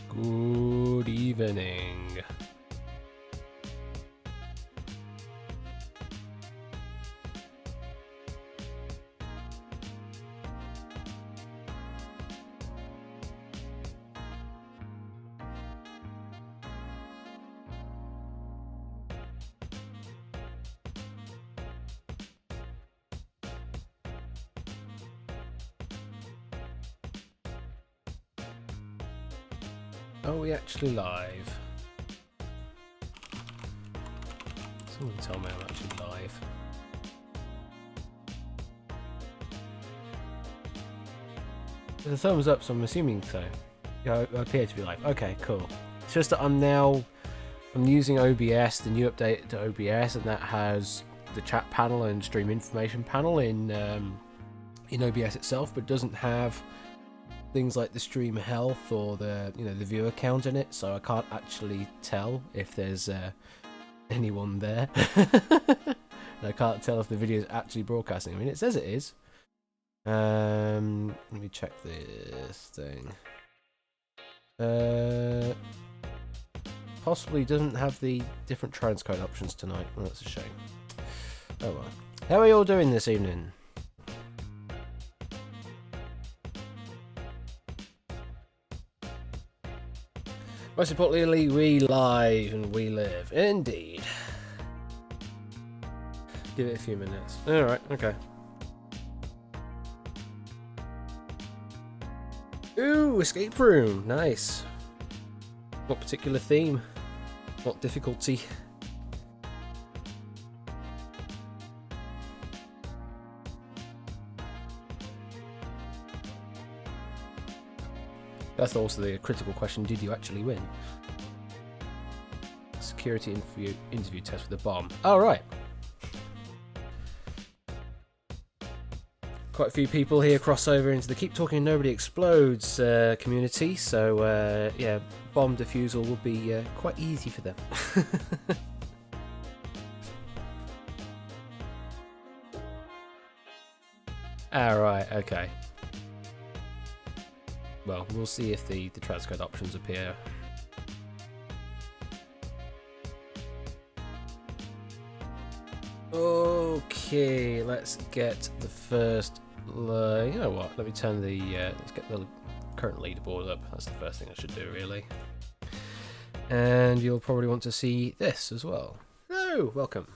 Good evening. Are we actually live? Someone tell me I'm actually live. There's a thumbs up, so I'm assuming so. Yeah, I appear to be live. Okay, cool. It's just that I'm using OBS, the new update to OBS, and that has the chat panel and stream information panel in OBS itself, but doesn't have things like the stream health or the the viewer count in it, so I can't actually tell if there's anyone there. And I can't tell if the video is actually broadcasting. I mean, it says it is. Let me check this thing. Possibly doesn't have the different transcode options tonight. Well, that's a shame. Oh well. How are you all doing this evening? Most importantly, we live and we live. Indeed. Give it a few minutes. Alright, okay. Ooh, escape room. Nice. What particular theme? What difficulty? That's also the critical question, did you actually win? Security interview test with a bomb. Oh, right. Quite a few people here cross over into the Keep Talking Nobody Explodes community, so yeah, bomb defusal will be quite easy for them. Alright, okay. Well, we'll see if the transcode options appear. Okay, let's get the first. You know what? Let me turn the. Let's get the current leaderboard up. That's the first thing I should do, really. And you'll probably want to see this as well. Hello, welcome.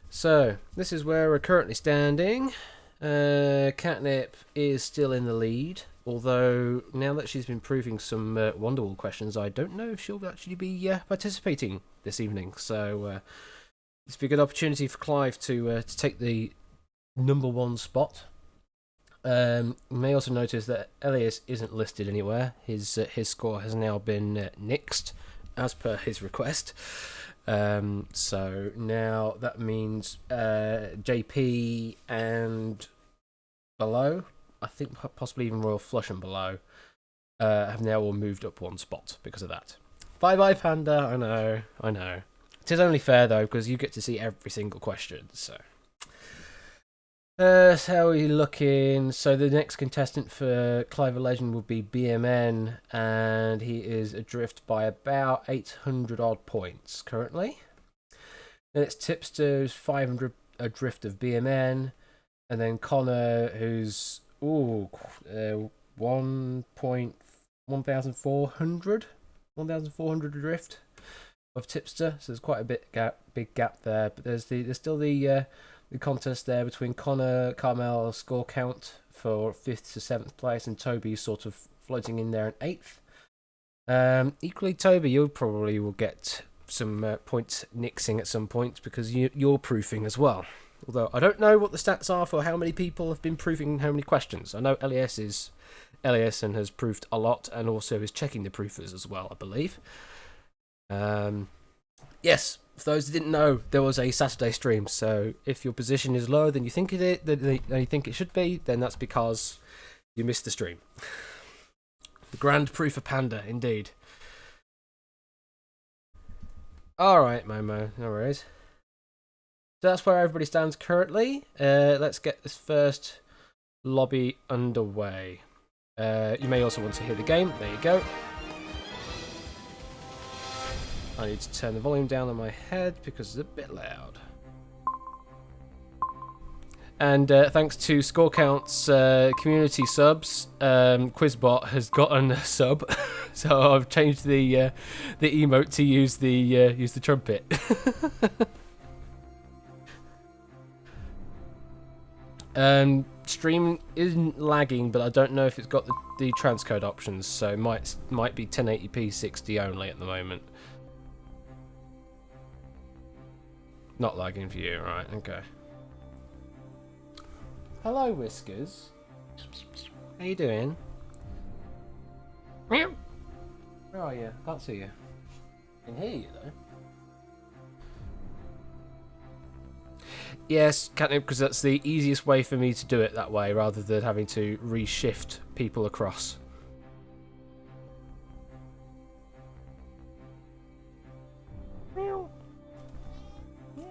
So this is where we're currently standing. Catnip is still in the lead. Although, now that she's been proving some Wonderwall questions, I don't know if she'll actually be participating this evening. So, it's a good opportunity for Clive to take the #1 spot. You may also notice that Elias isn't listed anywhere. His score has now been nixed, as per his request. So, now that means JP and below, I think possibly even Royal Flush and below, have now all moved up 1 spot because of that. Bye Panda, I know. It is only fair though, because you get to see every single question, so. So how are we looking? So the next contestant for Clive Legend will be BMN, and he is adrift by about 800 odd points currently. Then it's Tipster's 500 adrift of BMN, and then Connor, who's 1,400 adrift of Tipster, so there's quite a big gap there. But there's still the contest there between Connor, Carmel score count for 5th to 7th place, and Toby sort of floating in there in 8th. Equally, Toby, you probably will get some points nixing at some point because you're proofing as well. Although I don't know what the stats are for how many people have been proving how many questions. I know Elias is Elias and has proofed a lot, and also is checking the proofers as well, I believe. Yes, for those who didn't know, there was a Saturday stream. So if your position is lower than you think than you think it should be, then that's because you missed the stream. The grand proofer panda, indeed. All right, Momo, no worries. So that's where everybody stands currently. Let's get this first lobby underway. You may also want to hear the game. There you go. I need to turn the volume down on my head because it's a bit loud. And thanks to Score Count's community subs, Quizbot has gotten a sub, so I've changed the emote to use the trumpet. Stream isn't lagging, but I don't know if it's got the transcode options, so it might be 1080p 60 only at the moment. Not lagging for you, right? Okay. Hello, Whiskers. How you doing? Where are you? Can't see you. I can hear you though. Yes, catnip, because that's the easiest way for me to do it that way, rather than having to reshift people across. Meow. Meow.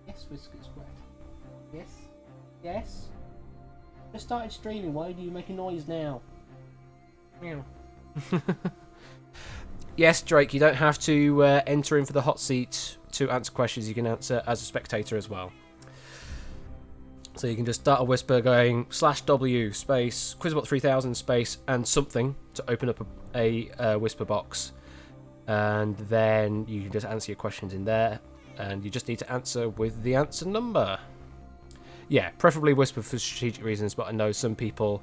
Yes, Whiskers, wet. Yes. Yes? Just started streaming, why do you make a noise now? Meow. Yes, Drake, you don't have to enter in for the hot seat to answer questions. You can answer as a spectator as well. So you can just start a whisper going /W space Quizbot 3000 space and something to open up a whisper box. And then you can just answer your questions in there. And you just need to answer with the answer number. Yeah, preferably whisper for strategic reasons, but I know some people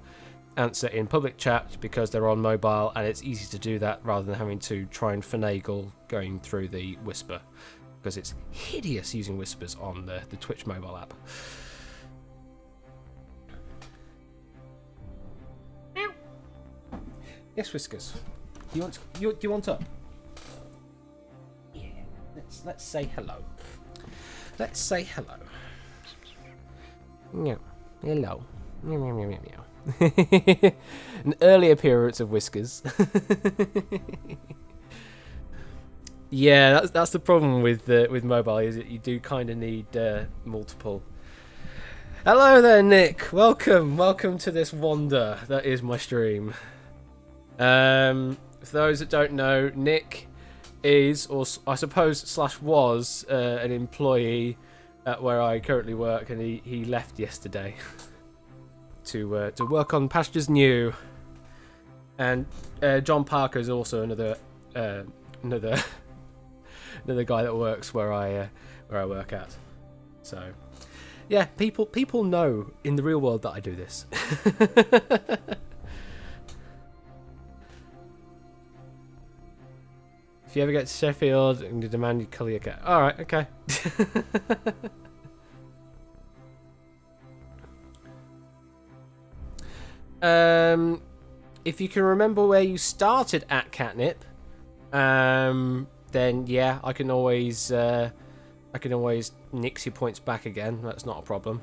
answer in public chat because they're on mobile and it's easy to do that rather than having to try and finagle going through the whisper, because it's hideous using whispers on the Twitch mobile app. Meow. Yes, Whiskers. Do you want up? Yeah. Let's say hello. Let's say hello. Meow. Hello. Meow meow meow meow meow. An early appearance of Whiskers. Yeah, that's the problem with mobile, is that you do kind of need multiple. Hello there, Nick. Welcome to this wonder that is my stream. For those that don't know, Nick is, or I suppose /was, an employee at where I currently work, and he left yesterday to work on pastures new. And John Parker is also another guy that works where I work at. So yeah, people know in the real world that I do this. If you ever get to Sheffield and you demand you colour your cat. Alright, okay. If you can remember where you started at Catnip, then yeah, I can always nix your points back again. That's not a problem.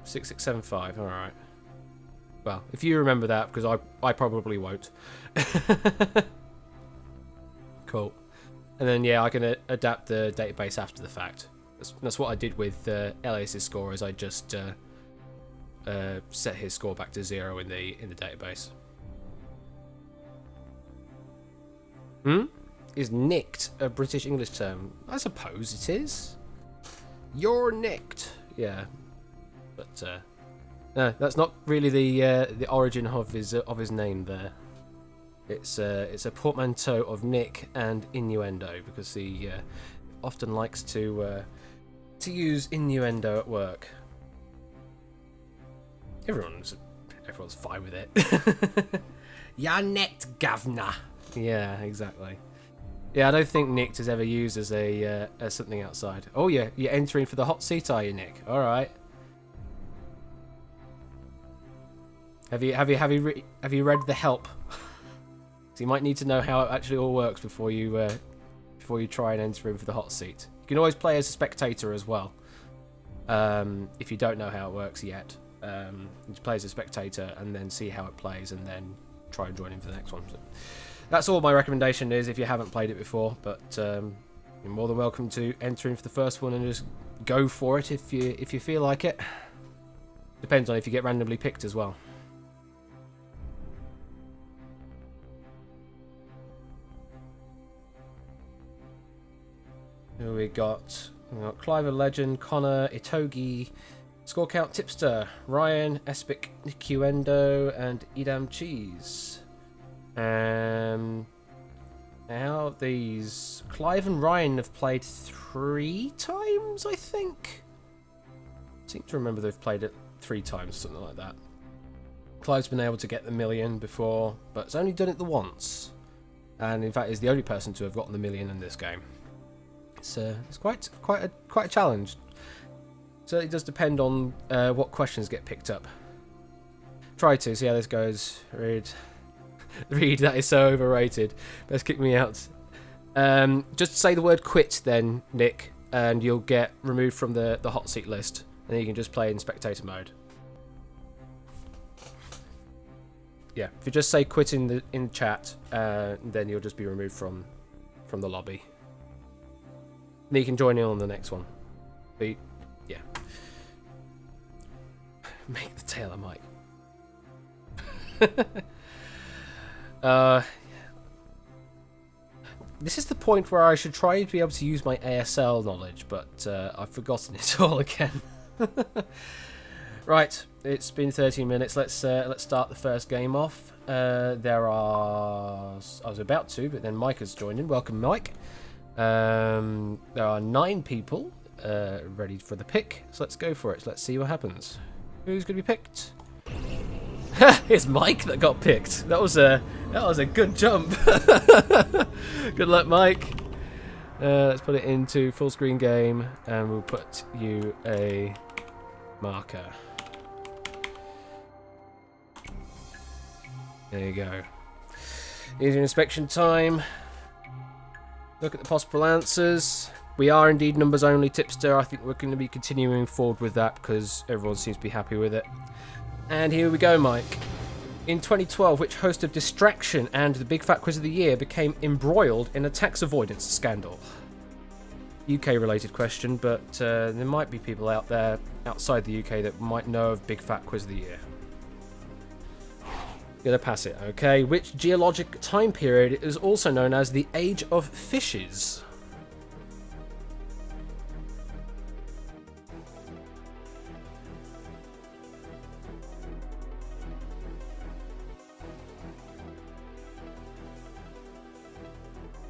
6675. All right. Well, if you remember that, because I probably won't. Cool. And then yeah, I can adapt the database after the fact. That's what I did with Elias's score. Is I just set his score back to 0 in the database. Is nicked a British English term? I suppose it is. You're nicked. Yeah, but no, that's not really the origin of his name there. It's a portmanteau of nick and innuendo, because he often likes to use innuendo at work. Everyone's fine with it. You're nicked, governor. Yeah, exactly. Yeah, I don't think nicked is ever used as as something outside. Oh yeah, you're entering for the hot seat, are you, Nick? All right. Have you read the help? So you might need to know how it actually all works before you try and enter in for the hot seat. You can always play as a spectator as well. If you don't know how it works yet, you play as a spectator and then see how it plays, and then try and join in for the next one. So that's all my recommendation is if you haven't played it before. But you're more than welcome to enter in for the first one and just go for it if you feel like it. Depends on if you get randomly picked as well. Who we got? We got Clive Legend, Connor, Itogi, Score Count Tipster, Ryan, Espic, Qendo, and Edam Cheese. Now these Clive and Ryan have played 3 times, I think. I seem to remember they've played it 3 times, something like that. Clive's been able to get the million before, but it's only done it the once, and in fact is the only person to have gotten the million in this game. It's quite a challenge. So it does depend on what questions get picked up. Try to see how this goes. Read, that is so overrated. Best kick me out. Just say the word quit then, Nick, and you'll get removed from the hot seat list. And then you can just play in spectator mode. Yeah, if you just say quit in the chat, then you'll just be removed from the lobby. Then you can join in on the next one. But yeah. Make the tail of Mike. This is the point where I should try to be able to use my ASL knowledge, but I've forgotten it all again. Right, it's been 13 minutes. Let's start the first game off. I was about to, but then Mike has joined in. Welcome, Mike. There are 9 people ready for the pick, so let's go for it. Let's see what happens. Who's going to be picked? It's Mike that got picked. That was a good jump. Good luck, Mike. Let's put it into full screen game, and we'll put you a marker. There you go. Easy inspection time. Look at the possible answers. We are indeed numbers only, Tipster. I think we're going to be continuing forward with that because everyone seems to be happy with it. And here we go, Mike. In 2012, which host of Distraction and the Big Fat Quiz of the Year became embroiled in a tax avoidance scandal? UK-related question, but there might be people out there outside the UK that might know of Big Fat Quiz of the Year. Gonna pass it, okay. Which geologic time period is also known as the Age of Fishes?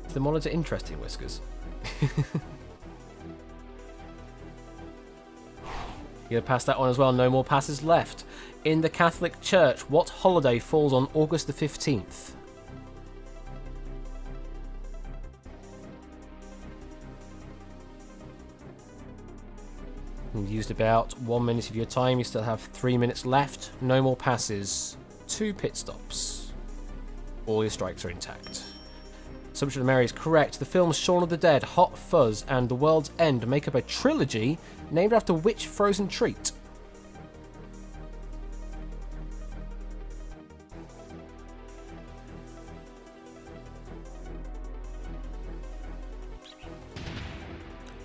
Is the monitor interesting, Whiskers? You're gonna pass that one as well. No more passes left. In the Catholic Church, what holiday falls on August the 15th? You've used about 1 minute of your time. You still have 3 minutes left. No more passes. 2 pit stops. All your strikes are intact. Assumption of Mary is correct. The films Shaun of the Dead, Hot Fuzz, and The World's End make up a trilogy named after which frozen treat?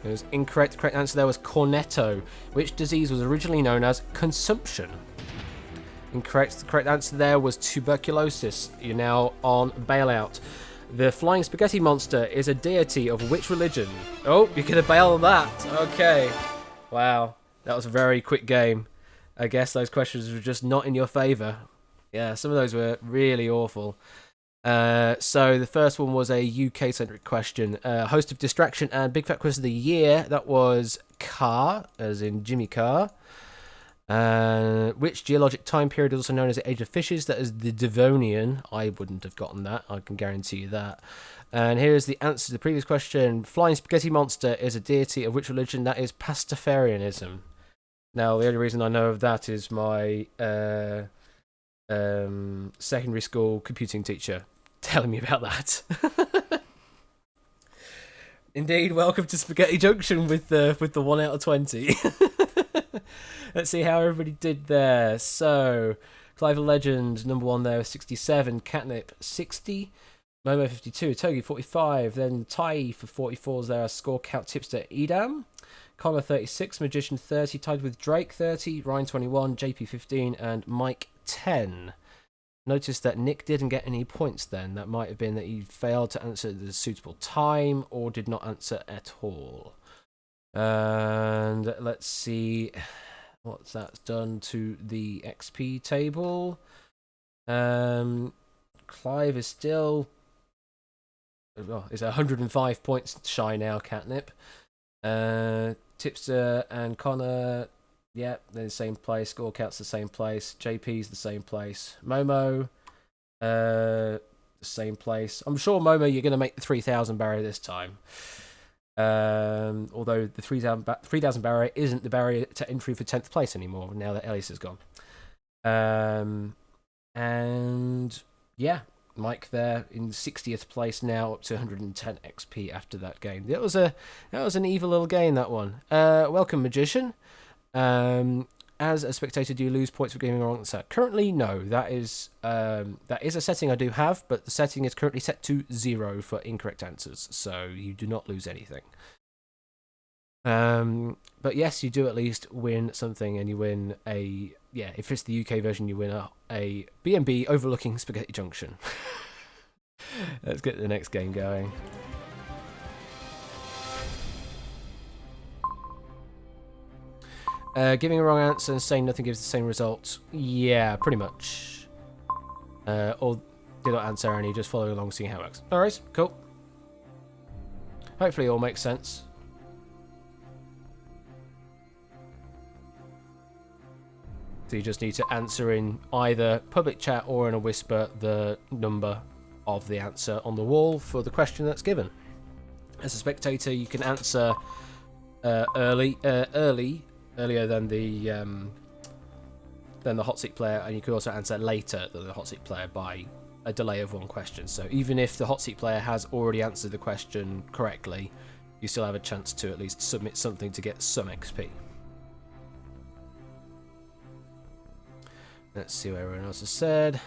It was incorrect. The correct answer there was cornetto. Which disease was originally known as consumption? Incorrect. The correct answer there was tuberculosis. You're now on bailout. The flying spaghetti monster is a deity of which religion? Oh, you're going to bail on that. Okay. Wow. That was a very quick game. I guess those questions were just not in your favour. Yeah, some of those were really awful. So the first one was a UK-centric question. Host of Distraction and Big Fat Quiz of the Year. That was Carr, as in Jimmy Carr. Which geologic time period is also known as the Age of Fishes? That is the Devonian. I wouldn't have gotten that. I can guarantee you that. And here is the answer to the previous question. Flying Spaghetti Monster is a deity of which religion? That is Pastafarianism. Now, the only reason I know of that is my secondary school computing teacher telling me about that. Indeed, welcome to Spaghetti Junction with the 1 out of 20. Let's see how everybody did there. So, Clive the Legend, number 1 there, 67. Catnip, 60. Momo, 52. Togi, 45. Then Tai for 44s there. Score Count Tipster, Edam. Connor, 36. Magician, 30. Tied with Drake, 30. Ryan, 21. JP, 15. And Mike, 10. Notice that Nick didn't get any points then. That might have been that he failed to answer at the suitable time or did not answer at all. And let's see what that's done to the XP table. Clive is still... Oh, is 105 points shy now, Catnip. Tipster and Connor... Yeah, they're the same place. Score count's the same place. JP's the same place. Momo, the same place. I'm sure, Momo, you're going to make the 3,000 barrier this time. Although the 3,000 barrier isn't the barrier to entry for 10th place anymore, now that Elias is gone. And yeah, Mike there in 60th place now, up to 110 XP after that game. That was an evil little game, that one. Welcome, Magician. As a spectator, do you lose points for giving a wrong answer? Currently, no. That is a setting I do have, but the setting is currently set to 0 for incorrect answers, so you do not lose anything. But yes, you do at least win something, and you win a... Yeah, if it's the UK version, you win a B&B overlooking Spaghetti Junction. Let's get the next game going. Giving a wrong answer and saying nothing gives the same result. Yeah, pretty much. Or did not answer any, just follow along, seeing how it works. Alright, cool. Hopefully it all makes sense. So you just need to answer in either public chat or in a whisper the number of the answer on the wall for the question that's given. As a spectator, you can answer earlier than the hot seat player, and you can also answer later than the hot seat player by a delay of one question. So even if the hot seat player has already answered the question correctly, you still have a chance to at least submit something to get some XP. Let's see what everyone else has said.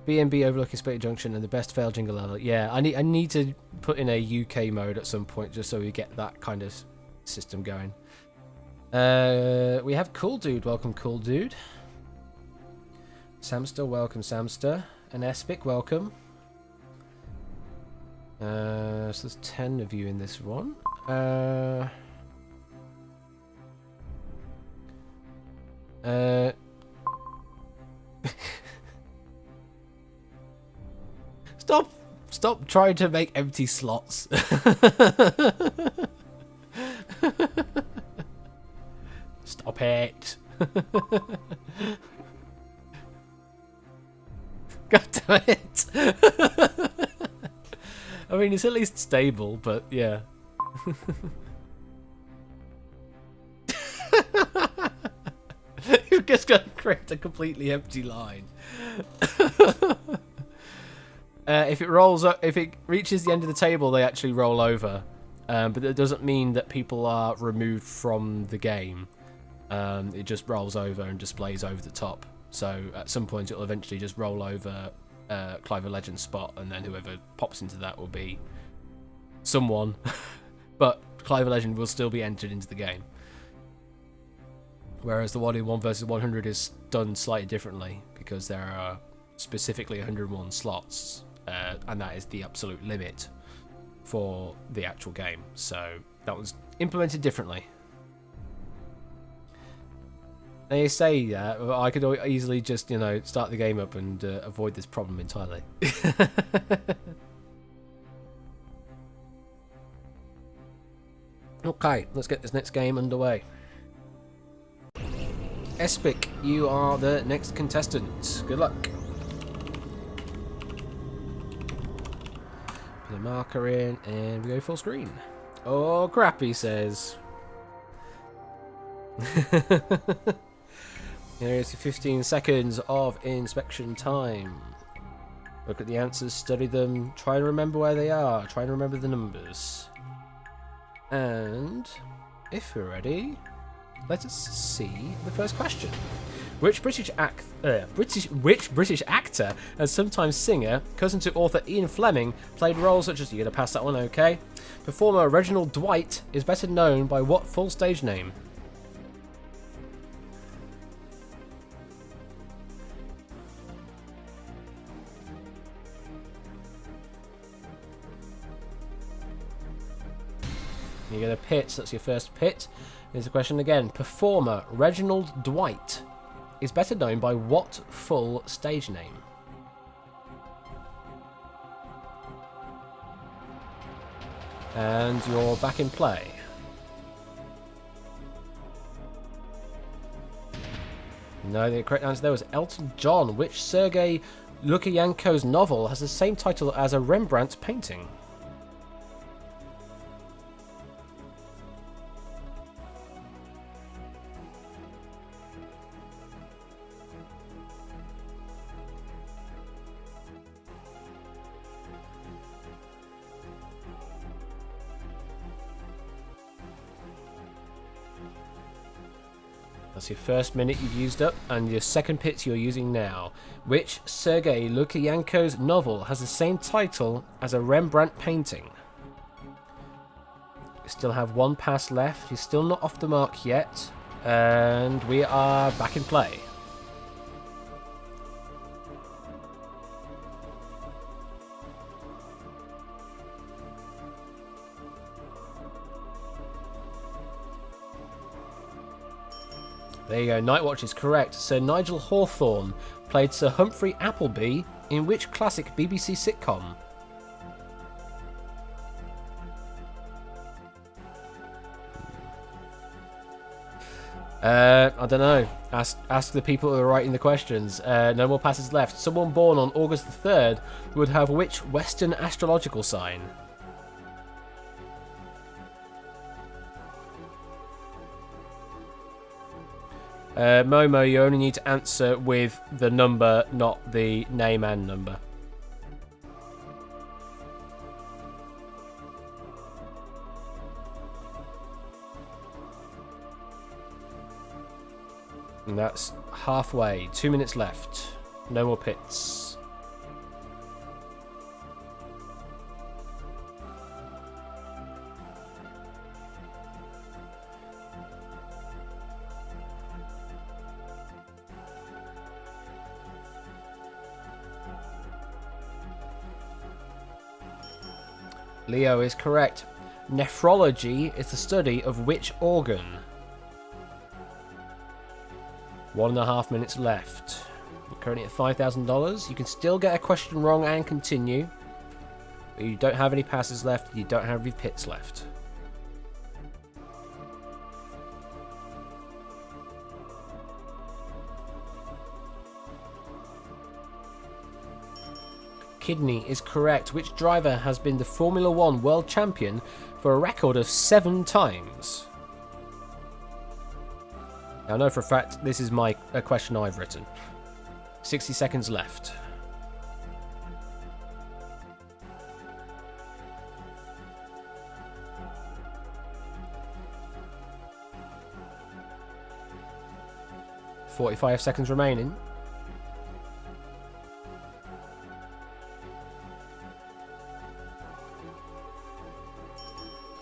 B&B overlooking Spaghetti Junction and the best fail jingle ever. Yeah, I need to put in a UK mode at some point just so we get that kind of system going. We have Cool Dude. Welcome, Cool Dude. Samster, welcome, Samster. And Espic, welcome. So there's 10 of you in this one. Stop trying to make empty slots. Stop it. God damn it. I mean, it's at least stable, but yeah. You've just got to create a completely empty line. If it reaches the end of the table, they actually roll over. But that doesn't mean that people are removed from the game. It just rolls over and displays over the top. So at some point, it'll eventually just roll over Clive Legend's spot, and then whoever pops into that will be someone. But Clive Legend will still be entered into the game. Whereas the 1-in-1 versus 100 is done slightly differently, because there are specifically 101 slots, and that is the absolute limit for the actual game. So that was implemented differently. They say that, but I could easily just, start the game up and avoid this problem entirely. Okay, let's get this next game underway. Espic, you are the next contestant. Good luck. Put a marker in, and we go full screen. Oh crap, he says. Here's 15 seconds of inspection time. Look at the answers, study them, try to remember where they are, try to remember the numbers. And if we're ready, let us see the first question. Which British actor and sometimes singer, cousin to author Ian Fleming, played roles such as... You're going to pass that one, okay? Performer Reginald Dwight is better known by what full stage name? You get a pit, so that's your first pit. Here's the question again. Performer Reginald Dwight is better known by what full stage name? And you're back in play. No, the correct answer there was Elton John. Which Sergei Lukyanko's novel has the same title as a Rembrandt painting? That's your first minute you've used up, and your second pit you're using now. Which Sergei Lukyanko's novel has the same title as a Rembrandt painting? You still have one pass left. You're still not off the mark yet, and we are back in play. There you go, Nightwatch is correct. Sir Nigel Hawthorne played Sir Humphrey Appleby in which classic BBC sitcom? I don't know. Ask the people who are writing the questions. No more passes left. Someone born on August the 3rd would have which Western astrological sign? Momo, you only need to answer with the number, not the name and number. And that's halfway. 2 minutes left. No more pits. Leo is correct. Nephrology is the study of which organ? 1.5 minutes left. You're currently at $5,000. You can still get a question wrong and continue. But you don't have any passes left. You don't have any pits left. Kidney is correct. Which driver has been the Formula 1 World Champion for a record of 7 times? Now, I know for a fact this is a question I've written. 60 seconds left. .45 seconds remaining.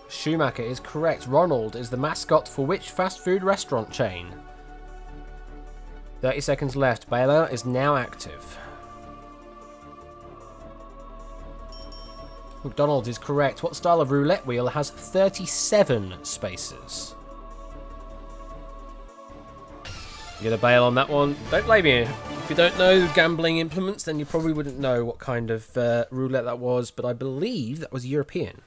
Schumacher is correct. Ronald is the mascot for which fast food restaurant chain? 30 seconds left. Bailout is now active. McDonald's is correct. What style of roulette wheel has 37 spaces? You gonna bail on that one? Don't blame me. If you don't know gambling implements, then you probably wouldn't know what kind of roulette that was, but I believe that was European.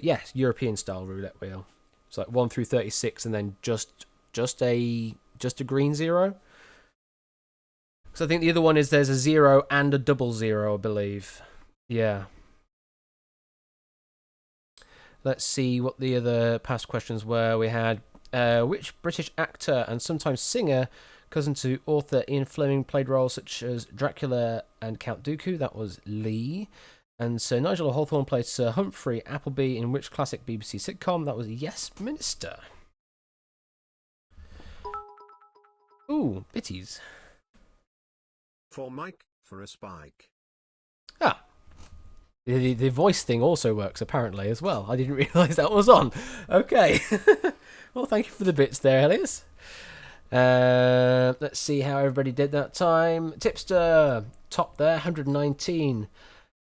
Yes, European style roulette wheel. It's like 1 through 36, and then just a green 0. So I think the other one is there's a 0 and a double 0, I believe. Yeah. Let's see what the other past questions were. We had which British actor and sometimes singer, cousin to author Ian Fleming, played roles such as Dracula and Count Dooku? That was Lee. And Sir Nigel Hawthorne played Sir Humphrey Appleby in which classic BBC sitcom? That was Yes, Minister. Ooh, bitties. For Mike, for a spike. Ah. The voice thing also works, apparently, as well. I didn't realise that was on. Okay. Well, thank you for the bits there, Elias. Let's see how everybody did that time. Tipster, top there, 119.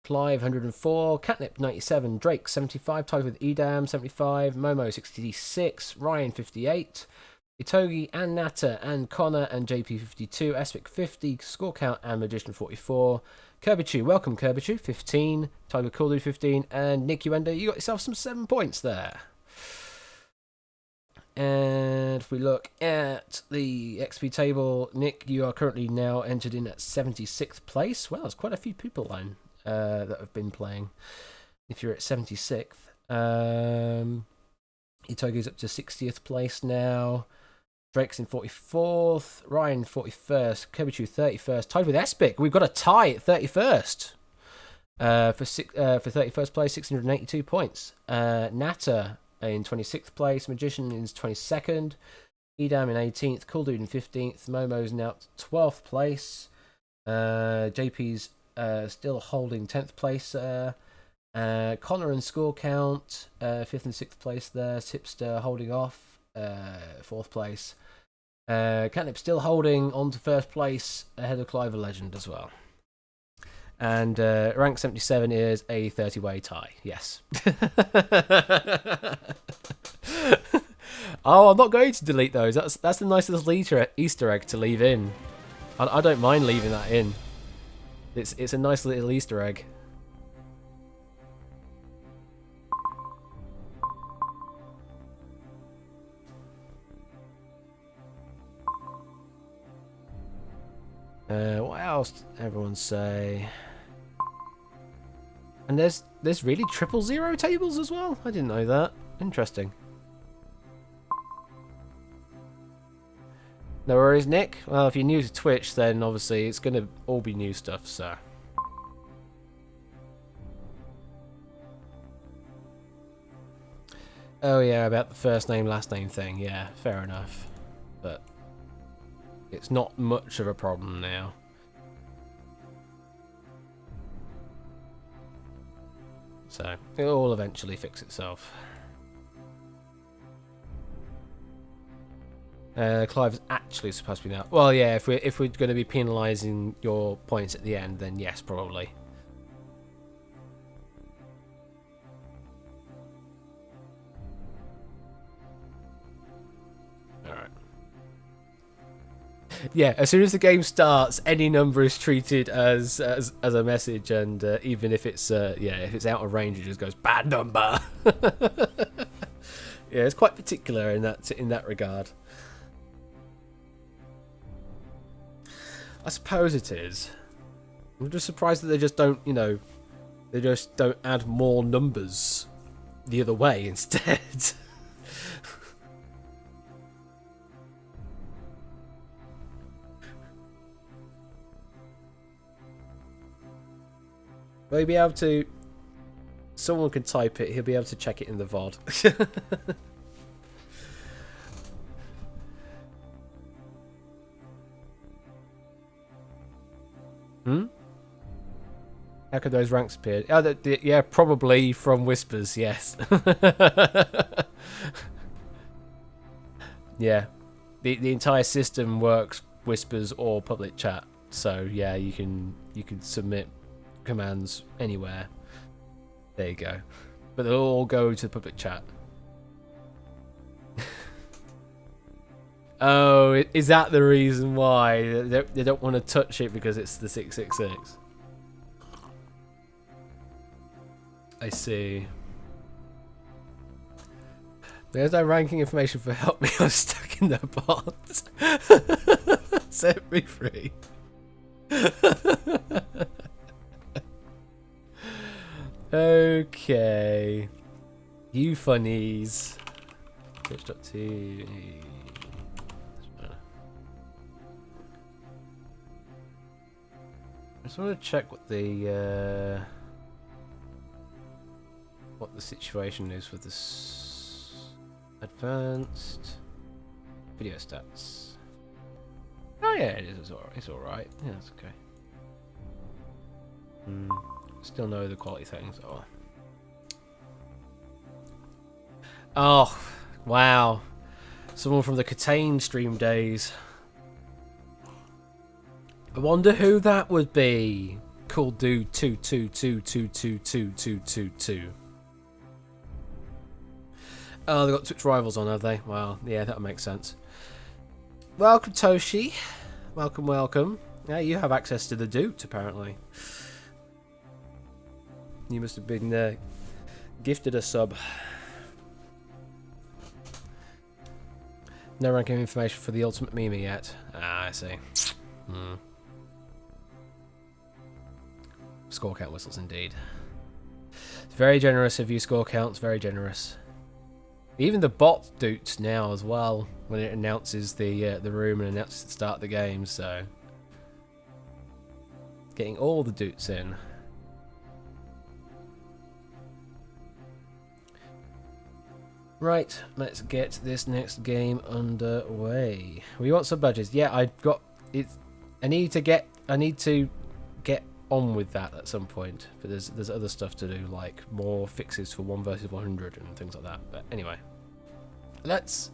Clive 104, Catnip 97, Drake 75, tied with Edam 75, Momo 66, Ryan 58, Itogi and Nata and Connor and JP 52, Espic 50, Score Count and Magician 44, Kirbichu, welcome Kirbichu 15, tied with Cooldude 15, and Nick Uendo, you got yourself some 7 points there. And if we look at the XP table, Nick, you are currently now entered in at 76th place. Well, there's quite a few people then that have been playing. If you're at 76th, Itogi's up to 60th place now. Drake's in 44th, Ryan 41st, Kirbichu 31st, tied with Espic. We've got a tie at 31st. For 31st place, 682 points. Nata in 26th place, Magician is 22nd, Edam in 18th, Cooldude in 15th, Momo's now 12th place, JP's still holding 10th place there, Connor and Score Count 5th and 6th place there, Tipster holding off 4th place, Catnip still holding on to 1st place ahead of Clive a Legend as well. And rank 77 is a 30-way tie. Yes. Oh, I'm not going to delete those. That's a nice little Easter egg to leave in. I don't mind leaving that in. It's a nice little Easter egg. What else did everyone say? And there's really 000 tables as well? I didn't know that. Interesting. No worries, Nick. Well, if you're new to Twitch, then obviously it's going to all be new stuff, so. Oh yeah, about the first name, last name thing. Yeah, fair enough. But it's not much of a problem now. So, it'll all eventually fix itself. Clive's actually supposed to be now. Well, yeah, if we're going to be penalising your points at the end, then yes, probably. Alright. Yeah, as soon as the game starts, any number is treated as a message, and even if it's if it's out of range, it just goes bad number. Yeah, it's quite particular in that regard. I suppose it is. I'm just surprised that they just don't, they just don't add more numbers the other way instead. Will he be able to... Someone can type it, he'll be able to check it in the VOD. How could those ranks appear? Oh, yeah, probably from Whispers, yes. Yeah. The entire system works Whispers or public chat. So yeah, you can submit commands anywhere. There you go. But they'll all go to public chat. Oh, is that the reason why they don't want to touch it because it's the 666? I see. There's no ranking information for help me. I was stuck in the box. Set me free. Okay. You funnies. Twitch.tv. I just want to check what the situation is with this advanced video stats. Oh yeah, it is. It's all right. Yeah, it's okay. Still know the quality settings are. Oh, wow! Someone from the Catane stream days. I wonder who that would be. Cool dude 222222222. Oh, they've got Twitch rivals on, have they? Well, yeah, that makes sense. Welcome, Toshi. Welcome, welcome. Yeah, you have access to the Doot, apparently. You must have been gifted a sub. No ranking information for the ultimate Mimi yet. Ah, I see. Score count whistles, indeed. It's very generous of you, score counts. Very generous. Even the bot doots now as well when it announces the room and announces the start of the game. So getting all the doots in. Right, let's get this next game underway. We want some budgets. Yeah, I've got it. I need to get on with that at some point. But there's other stuff to do, like more fixes for 1 versus 100 and things like that. But anyway, let's.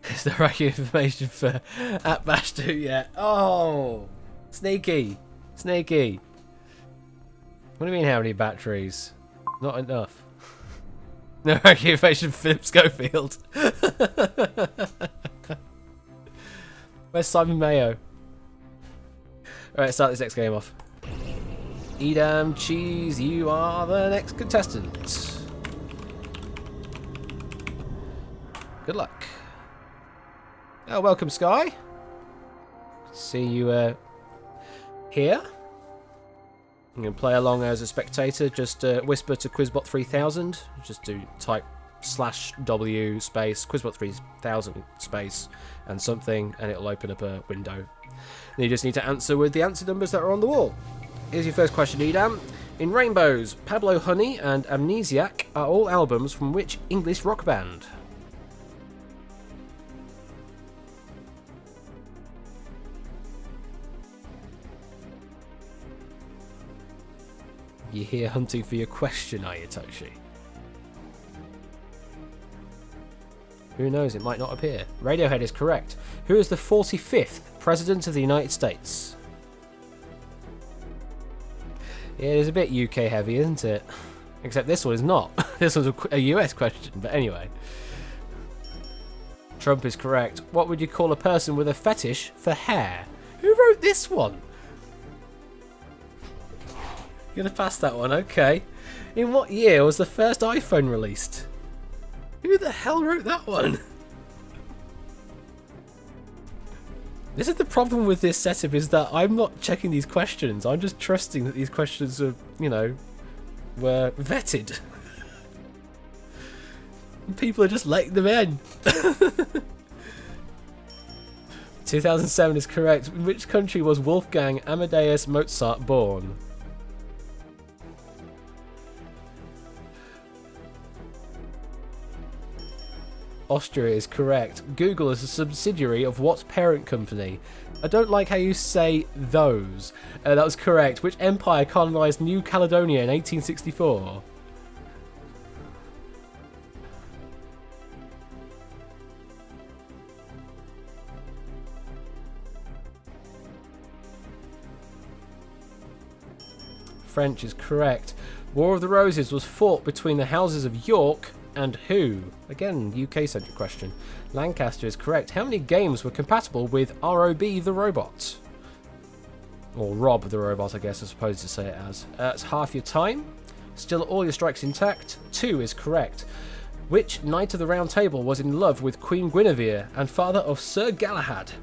Is there ranking information for at Bash 2 yet? Oh, sneaky. What do you mean? How many batteries? Not enough. No ranking information for Philip Schofield. Where's Simon Mayo? Alright, start this next game off. Edam Cheese, you are the next contestant. Good luck. Oh, welcome, Sky. See you here. I'm going to play along as a spectator. Just whisper to Quizbot 3000. Just do type /W space Quizbot 3000 space and something, and it'll open up a window. And you just need to answer with the answer numbers that are on the wall. Here's your first question, Edam. In Rainbows, Pablo Honey and Amnesiac are all albums from which English rock band? You're here hunting for your question, are you, Toshi? Who knows, it might not appear. Radiohead is correct. Who is the 45th President of the United States? Yeah, it is a bit UK heavy, isn't it? Except this one is not. This was a US question, but anyway. Trump is correct. What would you call a person with a fetish for hair? Who wrote this one? You're gonna pass that one, okay. In what year was the first iPhone released? Who the hell wrote that one? This is the problem with this setup, is that I'm not checking these questions. I'm just trusting that these questions are, you know, were vetted. People are just letting them in. 2007 is correct. In which country was Wolfgang Amadeus Mozart born? Austria is correct. Google is a subsidiary of what parent company? I don't like how you say those. That was correct. Which empire colonised New Caledonia in 1864? French is correct. War of the Roses was fought between the houses of York and who? Again, UK-centric question. Lancaster is correct. How many games were compatible with ROB the Robot? Or Rob the Robot, I guess, I suppose to say it as. It's half your time. Still all your strikes intact. 2 is correct. Which Knight of the Round Table was in love with Queen Guinevere and father of Sir Galahad?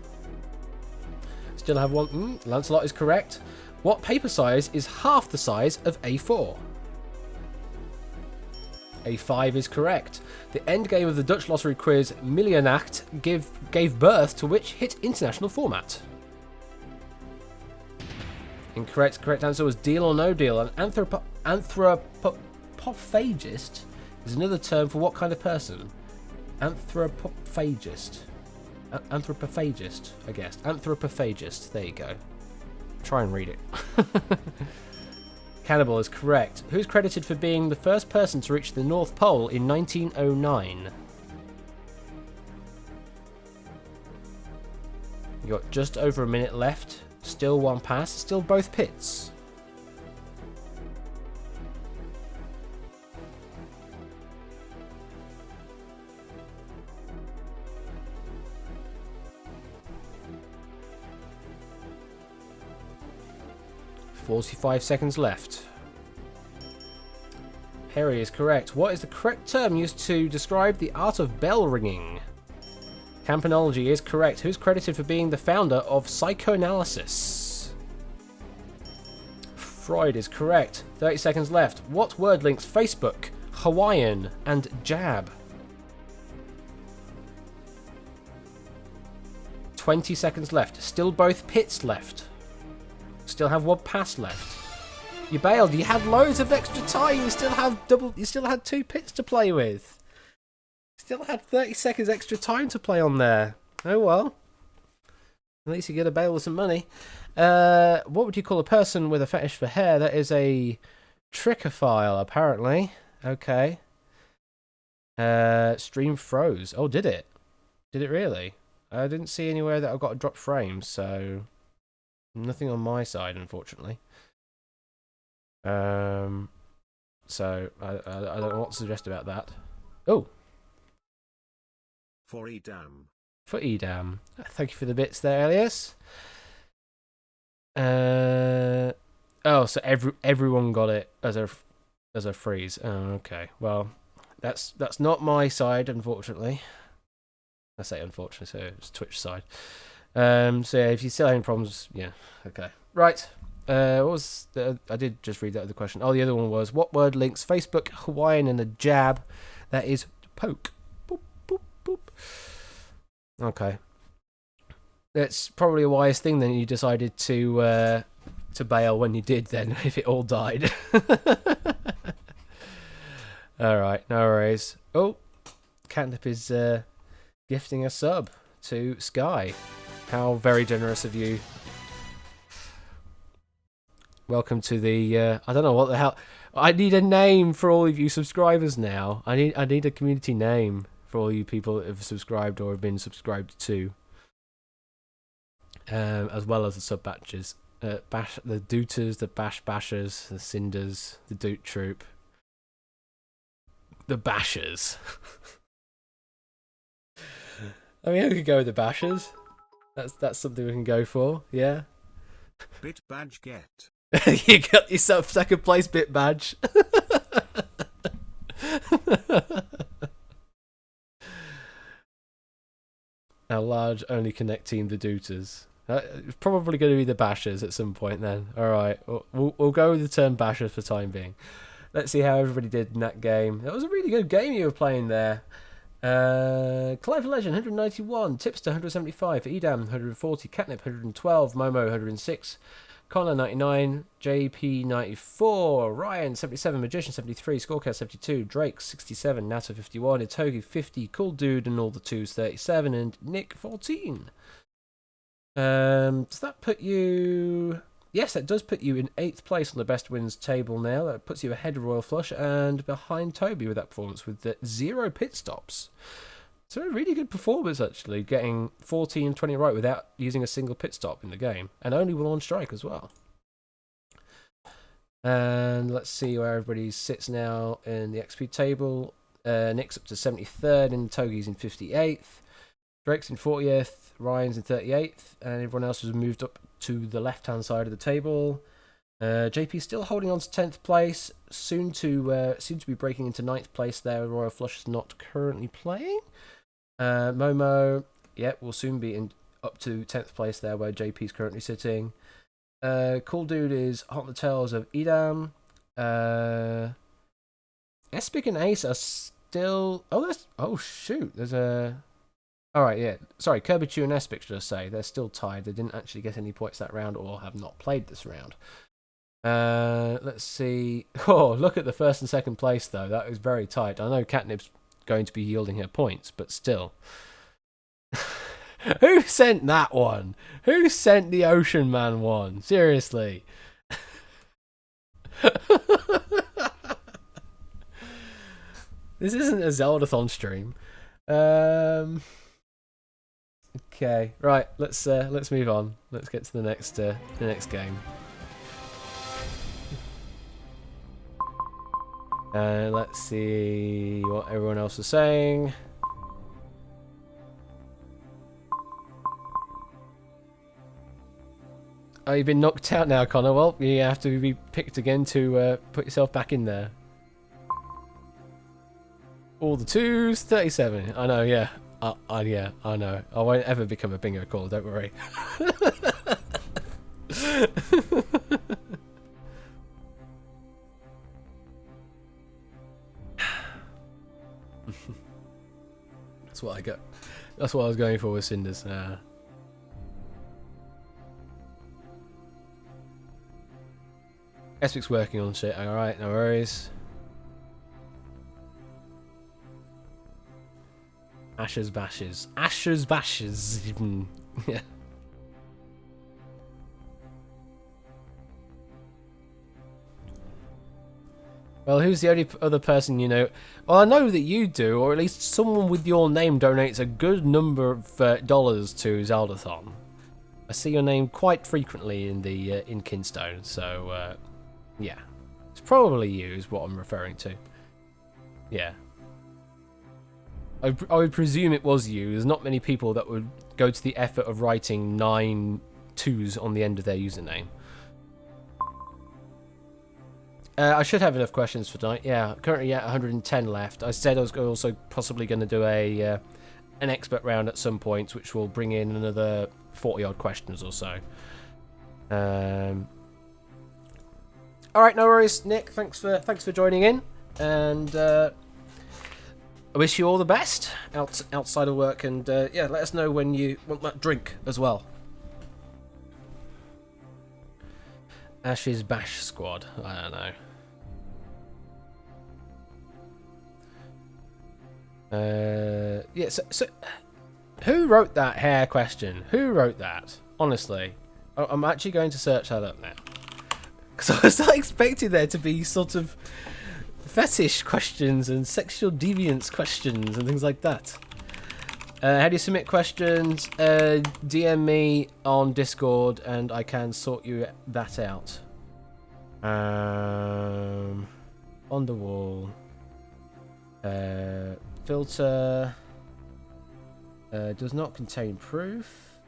Still have one. Lancelot is correct. What paper size is half the size of A4? A5 is correct. The end game of the Dutch lottery quiz Miljonacht gave birth to which hit international format? Incorrect. Correct answer was Deal or No Deal. An anthropophagist is another term for what kind of person? Anthropophagist. Anthropophagist, I guess. Anthropophagist. There you go. Try and read it. Cannibal is correct. Who's credited for being the first person to reach the North Pole in 1909? You got just over a minute left. Still one pass. Still both pits. 45 seconds left. Harry is correct. What is the correct term used to describe the art of bell ringing? Campanology is correct. Who's credited for being the founder of psychoanalysis? Freud is correct. 30 seconds left. What word links Facebook, Hawaiian, and jab? 20 seconds left. Still both pits left. Still have one pass left. You bailed. You had loads of extra time. You still have double. You still had 2 pits to play with. Still had 30 seconds extra time to play on there. Oh well. At least you get a bail with some money. What would you call a person with a fetish for hair? That is a trichophile, apparently. Okay. Stream froze. Oh, did it? Did it really? I didn't see anywhere that I got a drop frame, so nothing on my side, unfortunately. So I don't know what to suggest about that. Oh. For Edam. For Edam. Thank you for the bits there, Elias. Oh, so everyone got it as a freeze. Oh, okay. Well, that's not my side, unfortunately. I say unfortunately, so it's Twitch side. So yeah, if you're still having problems, yeah, okay. Right. What was I did just read that other question. Oh, the other one was, what word links Facebook, Hawaiian, and a jab? That is poke. Boop, boop, boop. Okay. That's probably a wise thing then you decided to bail when you did then, if it all died. Alright, no worries. Oh, Catnip is gifting a sub to Sky. How very generous of you. Welcome to the I don't know what the hell. I need a name for all of you subscribers now. I need a community name for all you people that have subscribed or have been subscribed to. As well as the sub batches. The Dooters, the Bash Bashers, the Cinders, the Doot Troop. The Bashers. I mean, we could go with the Bashers. That's something we can go for, yeah. Bit badge get. You got yourself second place bit badge. Our large only connect team, the Dooters. It's probably going to be the Bashers at some point then. Alright, we'll go with the term Bashers for time being. Let's see how everybody did in that game. That was a really good game you were playing there. Clive Legend 191, Tipster 175, Edam 140, Catnip 112, Momo 106, Connor 99, JP 94, Ryan 77, Magician 73, Scorecast 72, Drake 67, Nato 51, Itogi 50, Cool Dude and all the twos 37, and Nick 14. Does that put you... Yes, that does put you in 8th place on the best wins table now. That puts you ahead of Royal Flush and behind Toby with that performance with the 0 pit stops. So a really good performance, actually, getting 14 and 20 right without using a single pit stop in the game. And only one on strike as well. And let's see where everybody sits now in the XP table. Nick's up to 73rd and Togi's in 58th. Drake's in 40th. Ryan's in 38th. And everyone else has moved up to the left-hand side of the table. JP's still holding on to 10th place. Soon to be breaking into 9th place there. Royal Flush is not currently playing. Momo, yeah, will soon be up to 10th place there where JP's currently sitting. Cool Dude is hot on the tails of Edam. Espic and Ace are still... Oh, shoot. There's a... Alright, yeah. Sorry, Kirby and Espic, should I say. They're still tied. They didn't actually get any points that round or have not played this round. Let's see. Oh, look at the first and second place, though. That was very tight. I know Catnip's going to be yielding her points, but still. Who sent that one? Who sent the Ocean Man one? Seriously. This isn't a Zeldathon stream. Okay, right. Let's move on. Let's get to the next game. Let's see what everyone else is saying. Oh, you've been knocked out now, Connor. Well, you have to be picked again to put yourself back in there. All the 2s, 37. I know, yeah. Yeah, I know. I won't ever become a bingo caller, don't worry. That's what I got. That's what I was going for with Cinders. Espic's working on shit. Alright, no worries. Ashes bashes. Ashes bashes. Yeah. Well, who's the only other person you know? Well, I know that you do, or at least someone with your name donates a good number of dollars to Zeldathon. I see your name quite frequently in the in Kinstone, so yeah, it's probably you is what I'm referring to. Yeah, I would presume it was you. There's not many people that would go to the effort of writing 9 2s on the end of their username. I should have enough questions for tonight. Yeah, currently at 110 left. I said I was also possibly going to do a an expert round at some point, which will bring in another 40 odd questions or so. All right, no worries, Nick. Thanks for joining in, and I wish you all the best outside of work. And yeah, let us know when you want that drink as well. Ash's Bash Squad. I don't know. Yeah, so who wrote that hair question? Who wrote that? Honestly, I'm actually going to search that up now. Because I was not expecting there to be sort of fetish questions and sexual deviance questions and things like that. How do you submit questions? DM me on Discord and I can sort you that out. On the wall. Filter. Does not contain proof.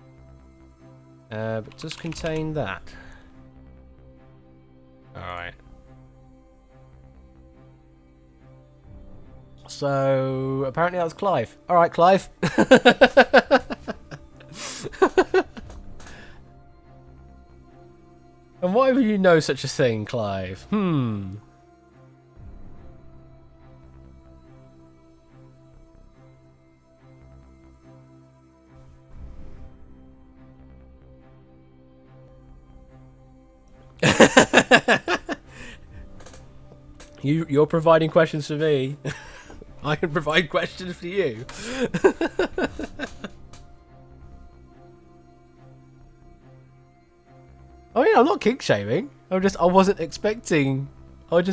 But does contain that. Alright. So, apparently that was Clive. Alright, Clive. And why would you know such a thing, Clive? You're providing questions for me. I can provide questions for you. Oh yeah, I'm not kink shaming. I just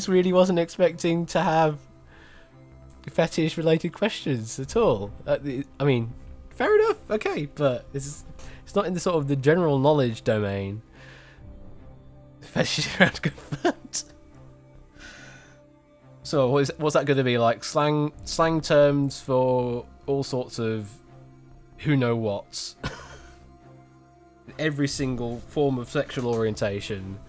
really wasn't expecting to have fetish related questions at all. I mean, fair enough, okay, but it's not in the sort of the general knowledge domain. Fetish around confirmed. So what's that going to be like? Slang terms for all sorts of who know whats. Every single form of sexual orientation.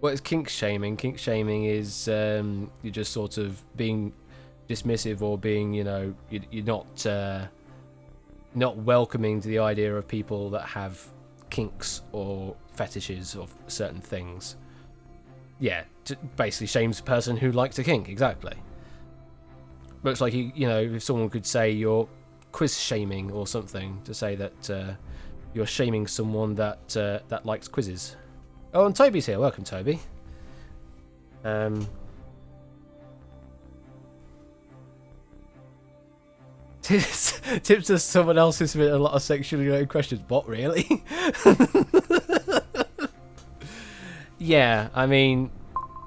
What is kink shaming? Kink shaming is you're just sort of being dismissive or being, you know, you're not welcoming to the idea of people that have kinks or fetishes of certain things. Yeah, basically shames a person who likes a kink, exactly. Looks like you know, if someone could say you're quiz shaming or something, to say that you're shaming someone that that likes quizzes. Oh, and Toby's here. Welcome, Toby. Tips to someone else who's submitted a lot of sexually related questions. What, really? Yeah, I mean,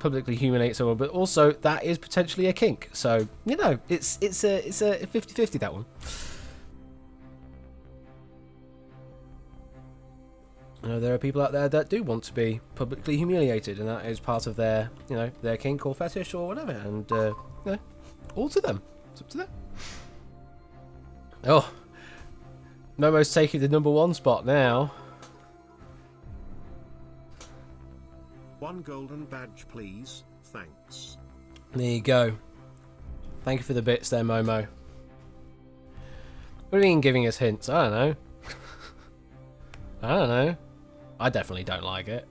publicly humiliate someone, but also that is potentially a kink. So, you know, it's a 50-50, that one. You know, there are people out there that do want to be publicly humiliated, and that is part of their, you know, their kink or fetish or whatever. And you know, all to them. It's up to them. Oh, Momo's taking the #1 spot now. 1 golden badge, please. Thanks. There you go. Thank you for the bits there, Momo. What do you mean giving us hints? I don't know. I don't know. I definitely don't like it.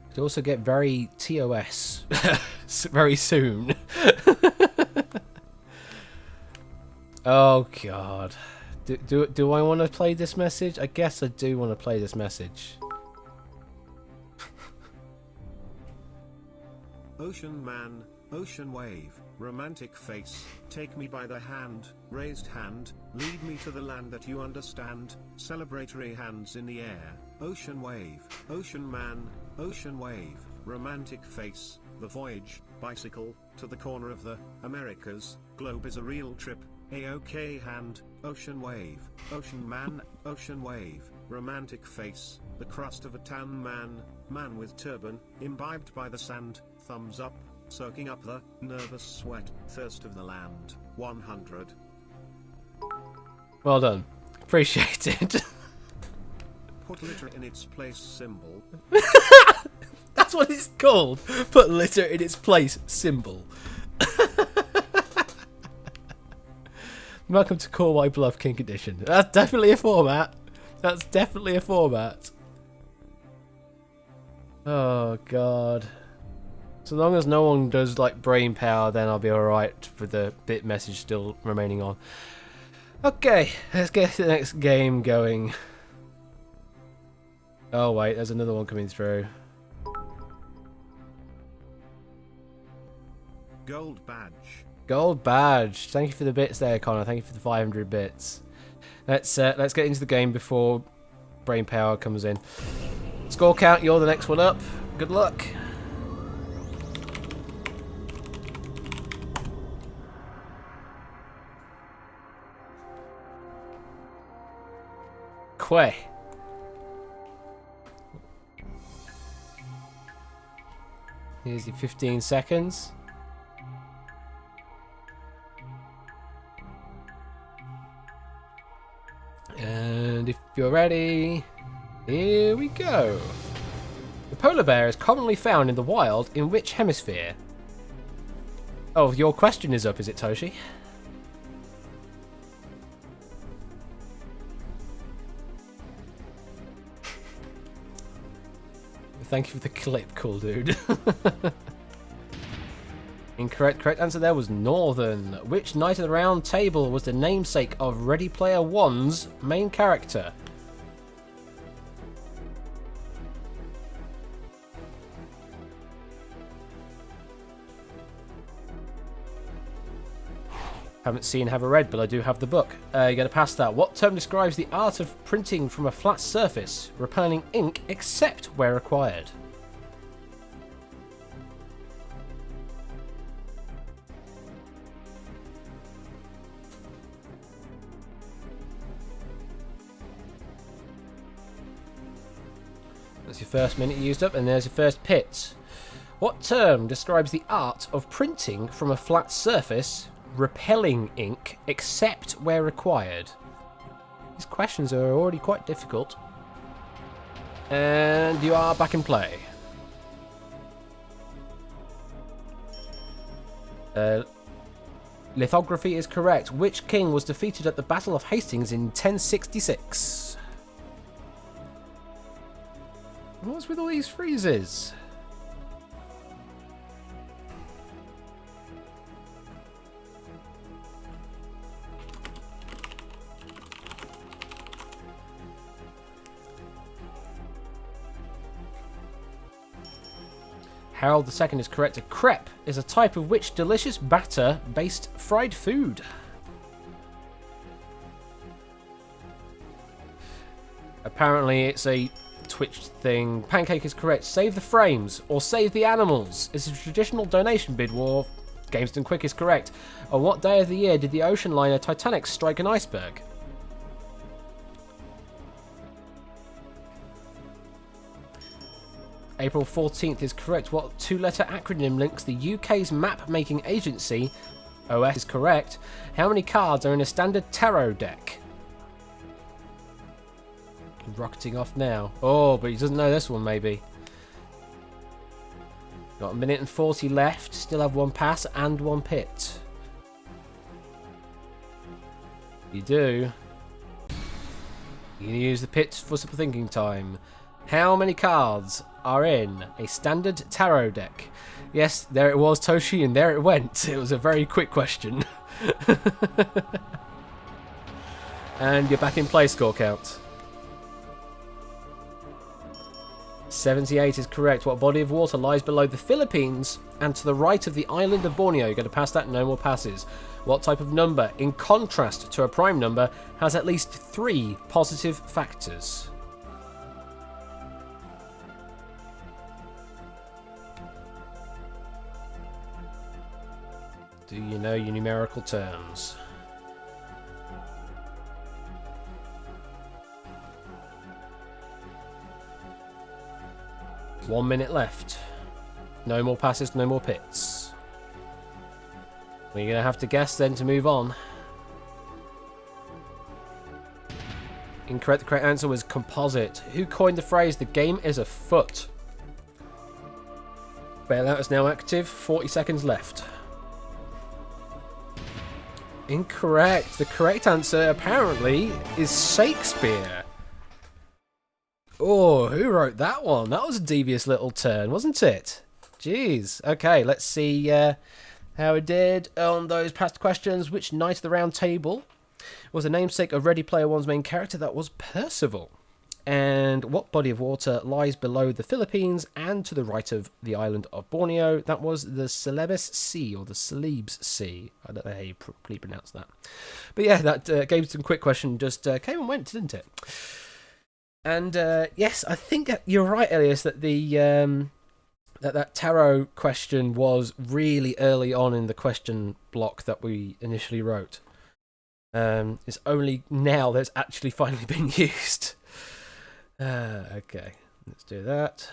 Could also get very TOS very soon. Oh god. Do I want to play this message? I guess I do want to play this message. Ocean man, ocean wave, romantic face, take me by the hand, raised hand, lead me to the land that you understand, celebratory hands in the air, ocean wave, ocean man, ocean wave, romantic face, the voyage, bicycle, to the corner of the Americas, globe is a real trip, A-OK hand, ocean wave, ocean man, ocean wave, romantic face, the crust of a tan man, man with turban, imbibed by the sand, thumbs up, soaking up the nervous sweat, thirst of the land, 100. Well done. Appreciate it. Put litter in its place symbol. That's what it's called. Put litter in its place symbol. Welcome to Call My Bluff Kink Edition. That's definitely a format. That's definitely a format. Oh god. So long as no one does like brain power, then I'll be alright with the bit message still remaining on. Okay, let's get the next game going. Oh wait, there's another one coming through. Gold badge. Gold badge. Thank you for the bits there, Connor. Thank you for the 500 bits. Let's get into the game before brain power comes in. Score count, you're the next one up. Good luck. Quay. Here's your 15 seconds. And if you're ready, here we go. The polar bear is commonly found in the wild in which hemisphere? Oh, your question is up, is it, Toshi? Thank you for the clip, cool dude. Incorrect. Correct answer there was Northern. Which Knight of the Round Table was the namesake of Ready Player One's main character? Haven't seen, haven't read, but I do have the book. You gotta pass that. What term describes the art of printing from a flat surface, repelling ink except where required? That's your first minute used up, and there's your first pit. What term describes the art of printing from a flat surface, repelling ink except where required? These questions are already quite difficult. And you are back in play. Lithography is correct. Which king was defeated at the Battle of Hastings in 1066? What's with all these freezes? Harold II is correct. A crepe is a type of which delicious batter-based fried food? Apparently it's a Twitch thing. Pancake is correct. Save the frames or save the animals is a traditional donation bid war. Gameston Quick is correct. On what day of the year did the ocean liner Titanic strike an iceberg? April 14th is correct. What two-letter acronym links the UK's map-making agency? OS is correct. How many cards are in a standard tarot deck? Rocketing off now. Oh, but he doesn't know this one, maybe. Got a minute and 40 left. Still have one pass and one pit. You do. You can use the pit for some thinking time. How many cards are in a standard tarot deck? Yes, there it was, Toshi, and there it went. It was a very quick question. And you're back in play, score count. 78 is correct. What body of water lies below the Philippines and to the right of the island of Borneo? You're going to pass that, no more passes. What type of number, in contrast to a prime number, has at least 3 positive factors? Do you know your numerical terms? One minute left. No more passes, no more pits. We're going to have to guess then to move on. Incorrect. The correct answer was composite. Who coined the phrase, the game is afoot? Bailout is now active. 40 seconds left. Incorrect. The correct answer, apparently, is Shakespeare. Oh, who wrote that one? That was a devious little turn, wasn't it? Jeez. Okay, let's see how it did on those past questions. Which knight of the round table was the namesake of Ready Player One's main character? That was Percival. And what body of water lies below the Philippines and to the right of the island of Borneo? That was the Celebes Sea, or the Celebes Sea. I don't know how you properly pronounce that. But yeah, that gave some quick question. Just came and went, didn't it? And yes, I think you're right, Elias, that the that tarot question was really early on in the question block that we initially wrote. It's only now that it's actually finally been used. Okay, let's do that.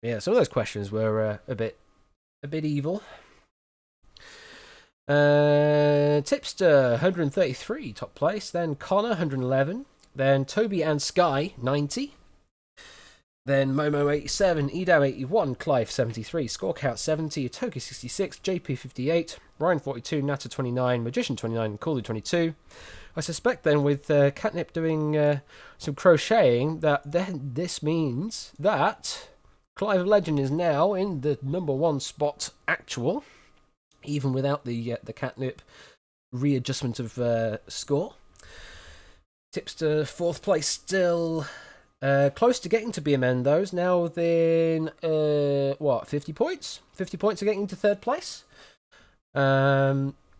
Yeah, some of those questions were a bit evil. Tipster 133 top place, then Connor 111, then Toby and Sky 90, then Momo 87, Edam 81, Clive 73, Scorecount 70, Toki 66, JP 58, Ryan 42, Nata 29, Magician 29, and Cooley 22. I suspect then with Catnip doing some crocheting that then this means that Clive of Legend is now in the #1 spot actual, even without the Catnip readjustment of score. Tipster 4th place still close to getting to BMN those, now within 50 points? 50 points of getting into 3rd place.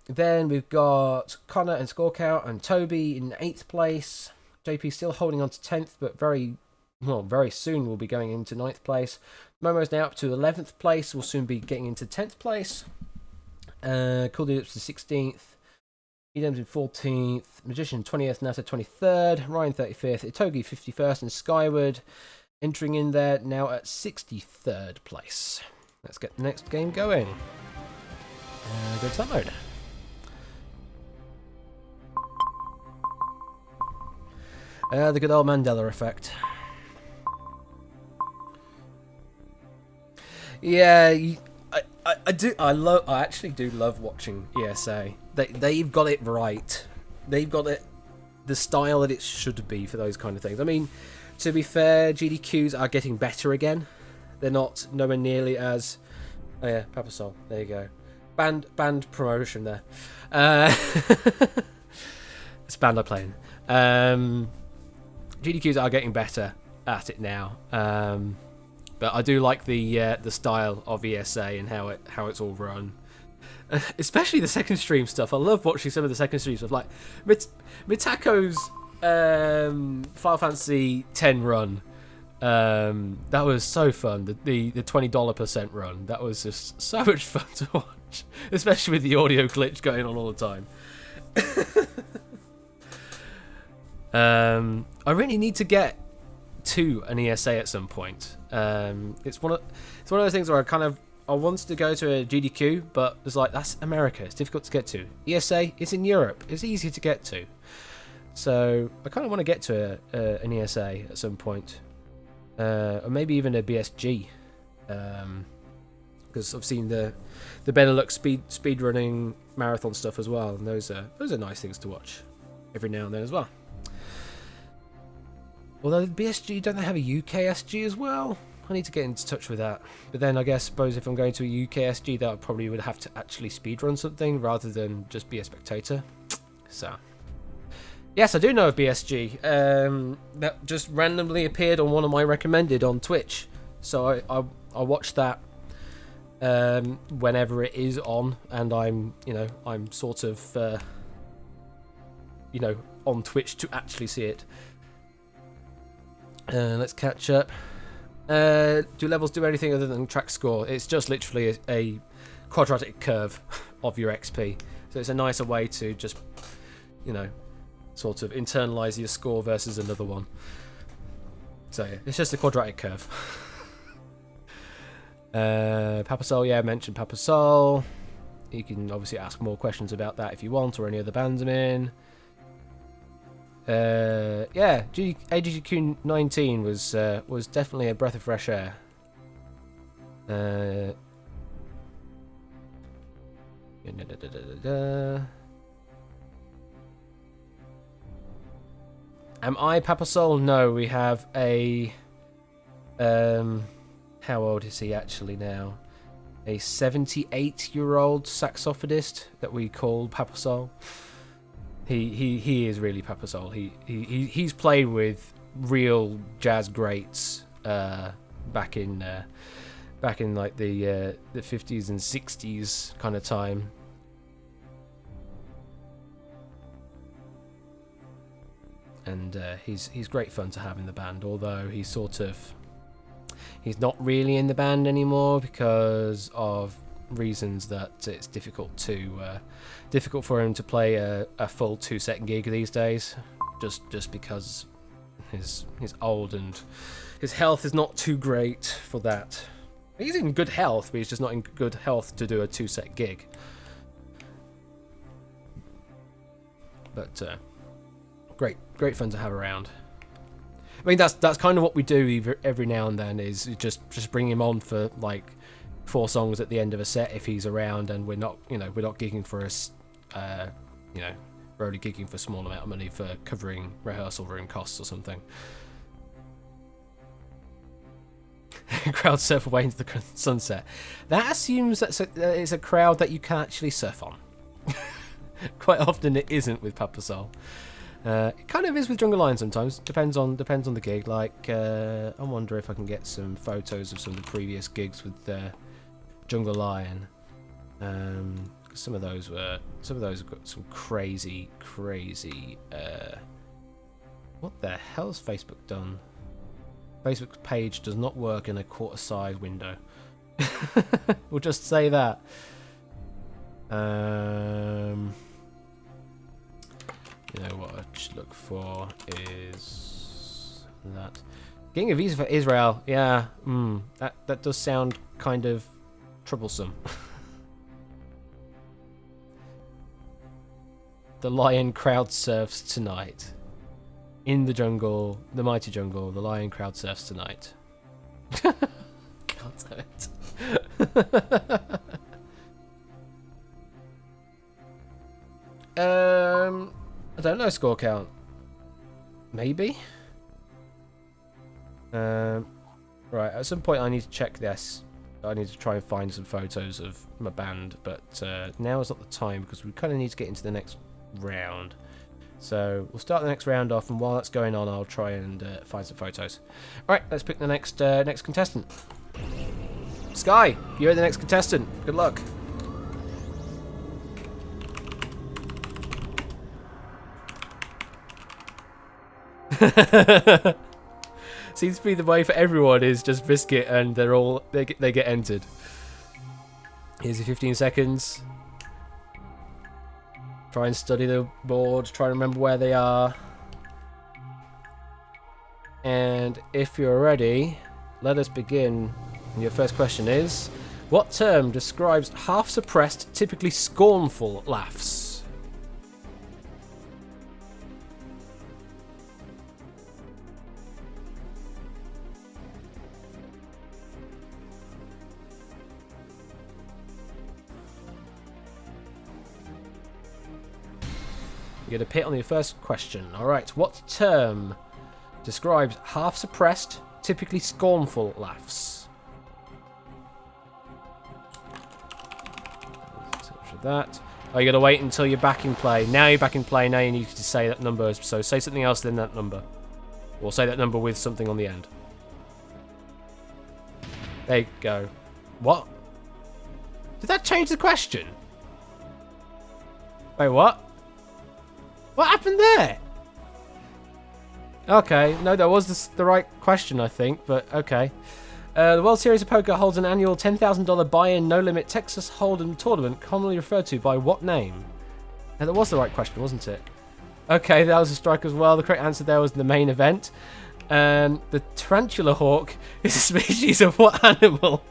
Then we've got Connor and Scorecount and Toby in 8th place. JP still holding on to 10th, but very soon we'll be going into 9th place. Momo's now up to 11th place. We'll soon be getting into 10th place. Cool Dude up to 16th. Edam's in 14th. Magician 20th. Nata 23rd. Ryan 35th. Itogi 51st. And Skyward entering in there now at 63rd place. Let's get the next game going. Go to that mode. The good old Mandela effect. Yeah, I actually do love watching ESA. They've got it right. They've got it the style that it should be for those kind of things. I mean, to be fair, GDQs are getting better again. They're not nowhere nearly as... Oh yeah, Papa Soul. There you go. Band promotion there. It's a band I play in. GDQs are getting better at it now. But I do like the style of ESA and how it's all run. Especially the second stream stuff. I love watching some of the second stream stuff. Like Mitako's Final Fantasy X run. That was so fun. The $20% run. That was just so much fun to watch. Especially with the audio glitch going on all the time. I really need to get to an ESA at some point. It's one of those things where I wanted to go to a GDQ, but it's like, that's America. It's difficult to get to. ESA, it's in Europe. It's easy to get to. So I kind of want to get to an ESA at some point, or maybe even a BSG, because I've seen the Benelux speedrunning marathon stuff as well, and those are nice things to watch every now and then as well. Although the BSG, don't they have a UKSG as well? I need to get into touch with that. But then I suppose if I'm going to a UKSG, that I probably would have to actually speedrun something rather than just be a spectator. So, yes, I do know of BSG. That just randomly appeared on one of my recommended on Twitch. So I watch that whenever it is on, and I'm sort of on Twitch to actually see it. Let's catch up. Do levels do anything other than track score? It's just literally a quadratic curve of your XP. So it's a nicer way to just, sort of internalize your score versus another one. So yeah, it's just a quadratic curve. Papasol, yeah, I mentioned Papasol. You can obviously ask more questions about that if you want, or any other bands I'm in. Yeah, AGQ 19 was definitely a breath of fresh air. Am I Papasol? No, we have a how old is he actually now? A 78-year-old saxophonist that we call Papasol. He is really Papasol. He's played with real jazz greats back in like the 50s and 60s kind of time. And he's great fun to have in the band, although he's not really in the band anymore because of reasons that it's difficult for him to play a full 2-set gig these days, just because he's old and his health is not too great for that. He's in good health, but he's just not in good health to do a 2-set gig. But great fun to have around. I mean, that's kind of what we do every now and then, is just bring him on for like 4 songs at the end of a set if he's around, and we're not gigging for us, we're only gigging for a small amount of money for covering rehearsal room costs or something. Crowd surf away into the sunset. That assumes that it's a crowd that you can actually surf on. Quite often it isn't with Papasol. It kind of is with Jungle Lion sometimes. Depends on the gig. Like I wonder if I can get some photos of some of the previous gigs with Jungle Lion. Some of those have got some crazy. What the hell's Facebook done? Facebook's page does not work in a quarter-size window. We'll just say that. What I should look for is that. Getting a visa for Israel, yeah, that does sound kind of troublesome. The lion crowd surfs tonight. In the jungle, the mighty jungle, the lion crowd surfs tonight. God damn it. I don't know score count. Maybe? Right, at some point I need to check this. I need to try and find some photos of my band, but now is not the time because we kind of need to get into the next round. So we'll start the next round off, and while that's going on, I'll try and find some photos. Right, let's pick the next contestant. Sky, you're the next contestant. Good luck. Seems to be the way for everyone, is just risk it, and they get entered. Here's your 15 seconds. Try and study the board. Try and remember where they are. And if you're ready, let us begin. Your first question is, what term describes half-suppressed, typically scornful laughs? You get a pit on your first question. Alright, what term describes half-suppressed, typically scornful laughs? For that. Oh, you gotta wait until you're back in play. Now you're back in play, now you need to say that number. So say something else than that number. Or say that number with something on the end. There you go. What? Did that change the question? Wait, what? What happened there? Okay, no, that was the right question, I think, but okay. The World Series of Poker holds an annual $10,000 buy-in, no-limit Texas Hold'em tournament, commonly referred to by what name? Now, that was the right question, wasn't it? Okay, that was a strike as well. The correct answer there was the main event. The tarantula hawk is a species of what animal?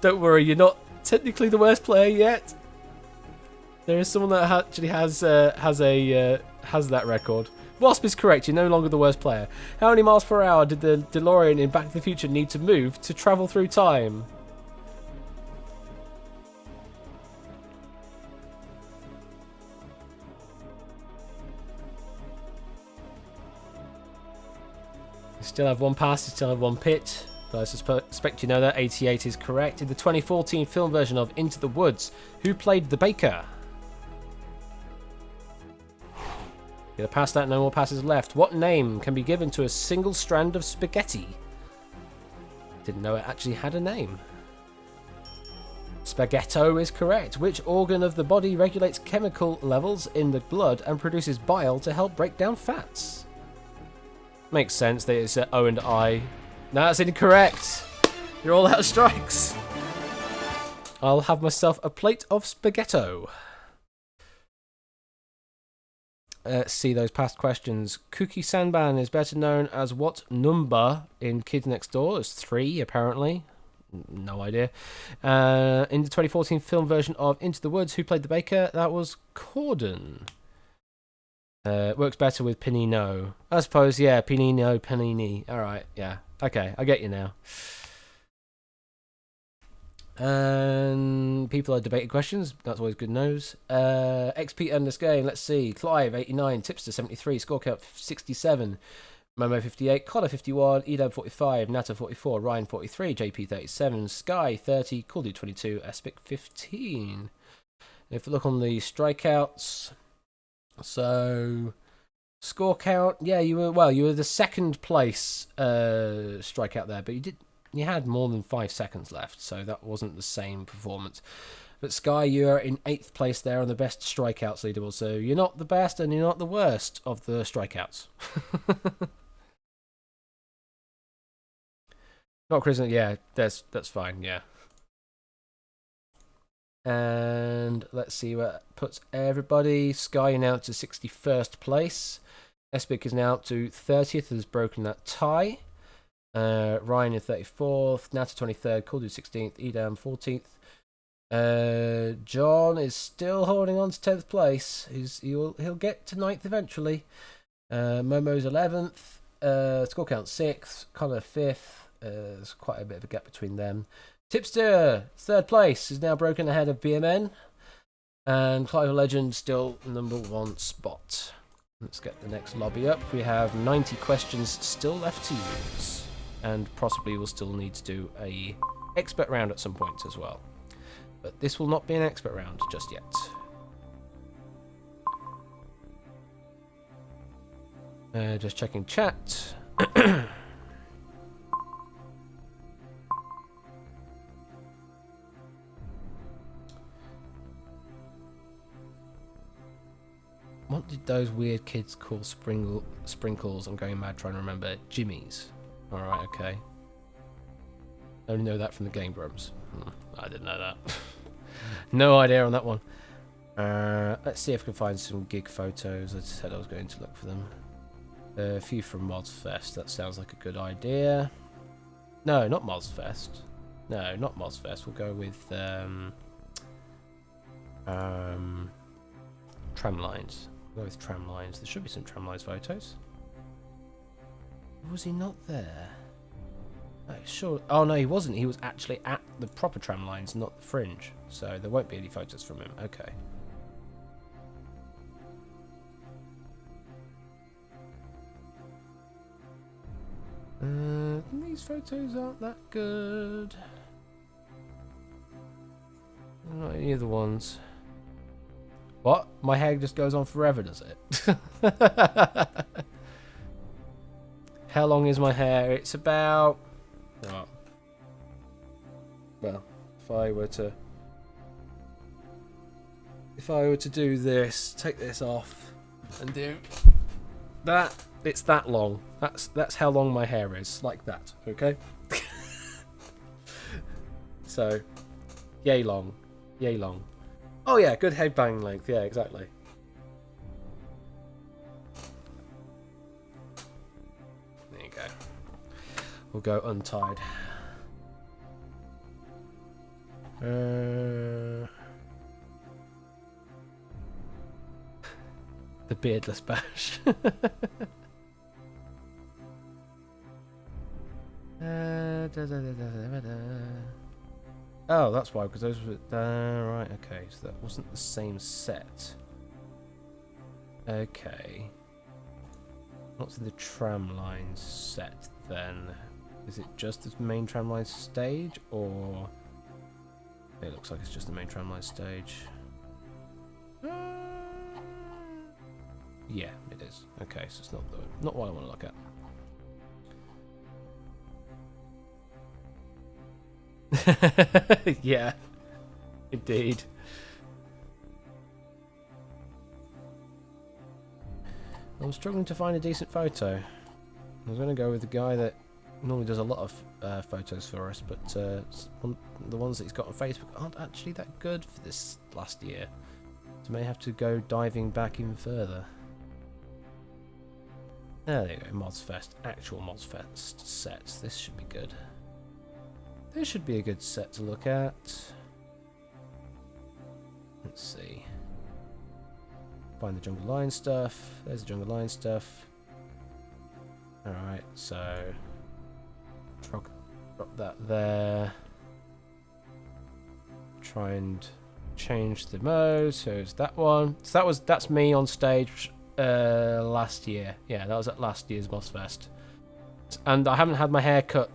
Don't worry, you're not technically the worst player yet. There is someone that actually has that record. Wasp is correct. You're no longer the worst player. How many miles per hour did the DeLorean in Back to the Future need to move to travel through time? You still have one pass. You still have one pit. But I suspect you know that 88 is correct. In the 2014 film version of Into the Woods, who played the baker? Gonna pass that, no more passes left. What name can be given to a single strand of spaghetti? Didn't know it actually had a name. Spaghetto is correct. Which organ of the body regulates chemical levels in the blood and produces bile to help break down fats? Makes sense that it's O and I. No, that's incorrect. You're all out of strikes. I'll have myself a plate of spaghetto. Let's see those past questions. Cookie Sanban is better known as what number in Kids Next Door? It's 3, apparently. No idea. In the 2014 film version of Into the Woods, who played the baker? That was Corden. Works better with Pinino. I suppose, yeah, Pinino, Panini. Alright, yeah. Okay, I get you now. And people are debating questions. That's always good news. XP end this game. Let's see. Clive 89, Tipster 73, score count 67, Momo 58, Connor 51, Edab 45, Nata 44, Ryan 43, JP 37, Sky 30, Cooldude 22, Aspic 15. If we look on the strikeouts, so score count, yeah, you were the second place strikeout there, but you had more than 5 seconds left, so that wasn't the same performance. But Sky, you're in 8th place there on the best strikeouts leaderboard, so you're not the best and you're not the worst of the strikeouts. Not Chris, yeah, that's fine, yeah. And let's see where that puts everybody. Sky now to 61st place. Espic is now up to 30th, has broken that tie. Ryan in 34th, Nata 23rd, Cooldude 16th, Edam 14th. John is still holding on to 10th place. He'll get to 9th eventually. Momo's 11th, score count 6th, Connor 5th. There's quite a bit of a gap between them. Tipster, 3rd place, is now broken ahead of BMN. And Clive Legend still number 1 spot. Let's get the next lobby up. We have 90 questions still left to use. And possibly we'll still need to do a expert round at some point as well. But this will not be an expert round just yet. Just checking chat. What did those weird kids call sprinkles? I'm going mad trying to remember. Jimmies. Alright, okay. I only know that from the Game Grumps. I didn't know that. No idea on that one. Let's see if we can find some gig photos. I said I was going to look for them. A few from Mods Fest. That sounds like a good idea. No, not Mods Fest. No, not Mods Fest. We'll go with Tramlines. We'll go with Tramlines. There should be some Tramlines photos. Was he not there? Sure. Oh no, he wasn't. He was actually at the proper Tramlines, not the Fringe. So there won't be any photos from him. Okay. These photos aren't that good. Not any of the ones. What? My hair just goes on forever, does it? How long is my hair? It's about... Oh. Well, if I were to do this, take this off, and do that, it's that long. That's how long my hair is, like that. Okay. So, yay long, yay long. Oh yeah, good headbang length. Yeah, exactly. There you go. We'll go untied. The beardless bash. Oh, that's why, because those were... right, okay, so that wasn't the same set. Okay. What's the tramline set, then? Is it just the main tramline stage, or... It looks like it's just the main tramline stage. Yeah, it is. Okay, so it's not what I want to look at. Yeah, indeed. I'm struggling to find a decent photo. I was going to go with the guy that normally does a lot of photos for us, but the ones that he's got on Facebook aren't actually that good for this last year. So may have to go diving back even further. There you go, Mods Fest. Actual Mods Fest sets. This should be good. This should be a good set to look at. Let's see. Find the Jungle Line stuff. There's the Jungle Line stuff. Alright, so drop that there. Try and change the mode. So it's that one. So that's me on stage last year. Yeah, that was at last year's Mods Fest. And I haven't had my hair cut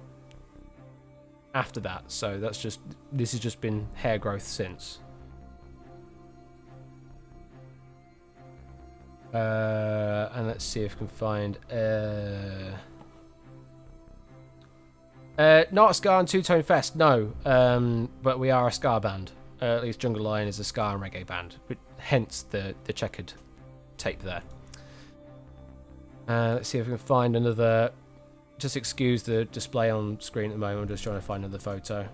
after that, so this has just been hair growth since. And let's see if we can find not a ska and two-tone fest, no, but we are a ska band. At least Jungle Lion is a ska and reggae band, hence the checkered tape there. Let's see if we can find another. Just excuse the display on screen at the moment. I'm just trying to find another photo.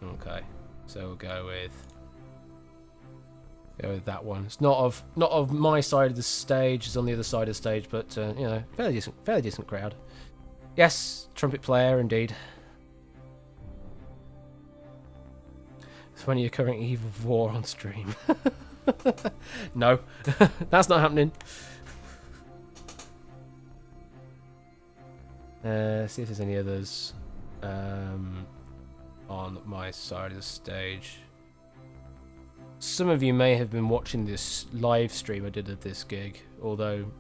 Okay, so we'll go with that one. It's not of my side of the stage. It's on the other side of the stage, but you know, fairly decent crowd. Yes, trumpet player indeed. It's when you're current Eve of War on stream. No, that's not happening. See if there's any others on my side of the stage. Some of you may have been watching this live stream I did of this gig, although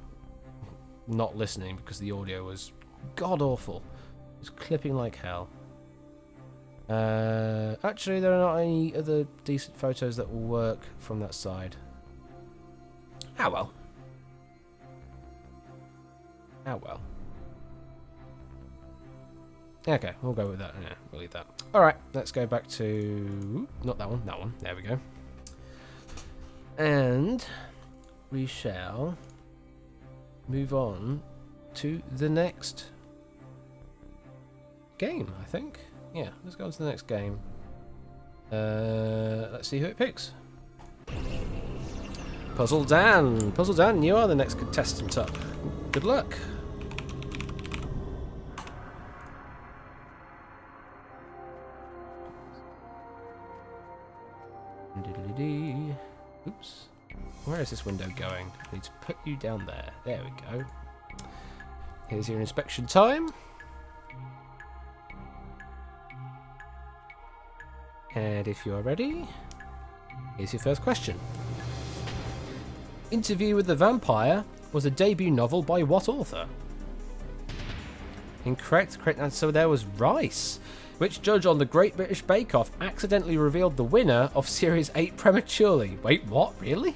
not listening because the audio was god awful. It was clipping like hell. Actually, there are not any other decent photos that will work from that side. Ah well. Ah well. Okay, we'll go with that. Yeah, we'll leave that. Alright, let's go back to... Not that one, that one. There we go. And we shall move on to the next game, I think. Yeah, let's go on to the next game. Let's see who it picks. Puzzle Dan. Puzzle Dan, you are the next contestant up. Good luck. Oops. Where is this window going? I need to put you down there. There we go. Here's your inspection time. And if you are ready, here's your first question. Interview with the Vampire was a debut novel by what author? Incorrect. Correct answer there was Rice. Which judge on the Great British Bake Off accidentally revealed the winner of Series 8 prematurely? Wait, what? Really?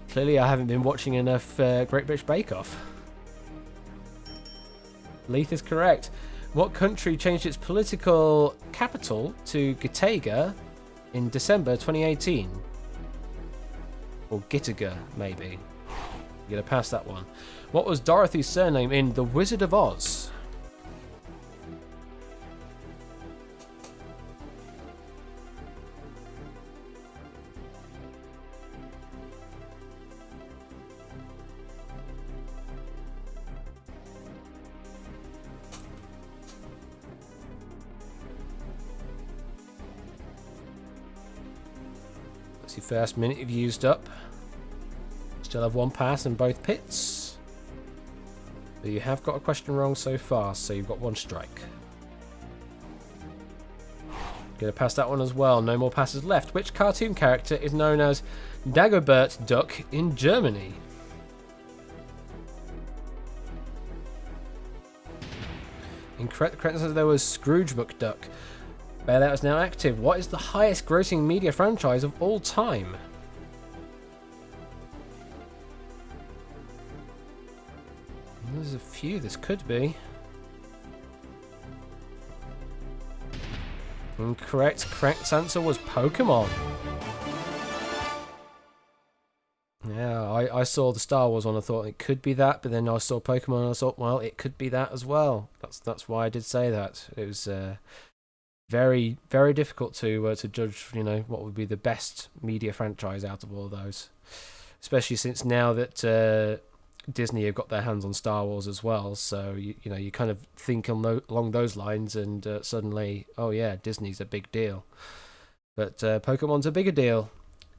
Clearly I haven't been watching enough Great British Bake Off. Leith is correct. What country changed its political capital to Gitega in December 2018? Or Gittiga, maybe. You're gonna pass that one. What was Dorothy's surname in The Wizard of Oz? That's your first minute you've used up. Still have one pass in both pits. But you have got a question wrong so far, so you've got one strike. Gonna pass that one as well. No more passes left. Which cartoon character is known as Dagobert Duck in Germany? Incorrect. The correct answer there was Scrooge McDuck. Bailout is now active. What is the highest grossing media franchise of all time? There's a few this could be. Incorrect. Correct answer was Pokemon. Yeah, I saw the Star Wars one. I thought it could be that, but then I saw Pokemon and I thought, well, it could be that as well. That's why I did say that. It was very, very difficult to judge, you know, what would be the best media franchise out of all of those. Especially since now that Disney have got their hands on Star Wars as well. So, you know, you kind of think along those lines and suddenly, oh yeah, Disney's a big deal. But Pokemon's a bigger deal.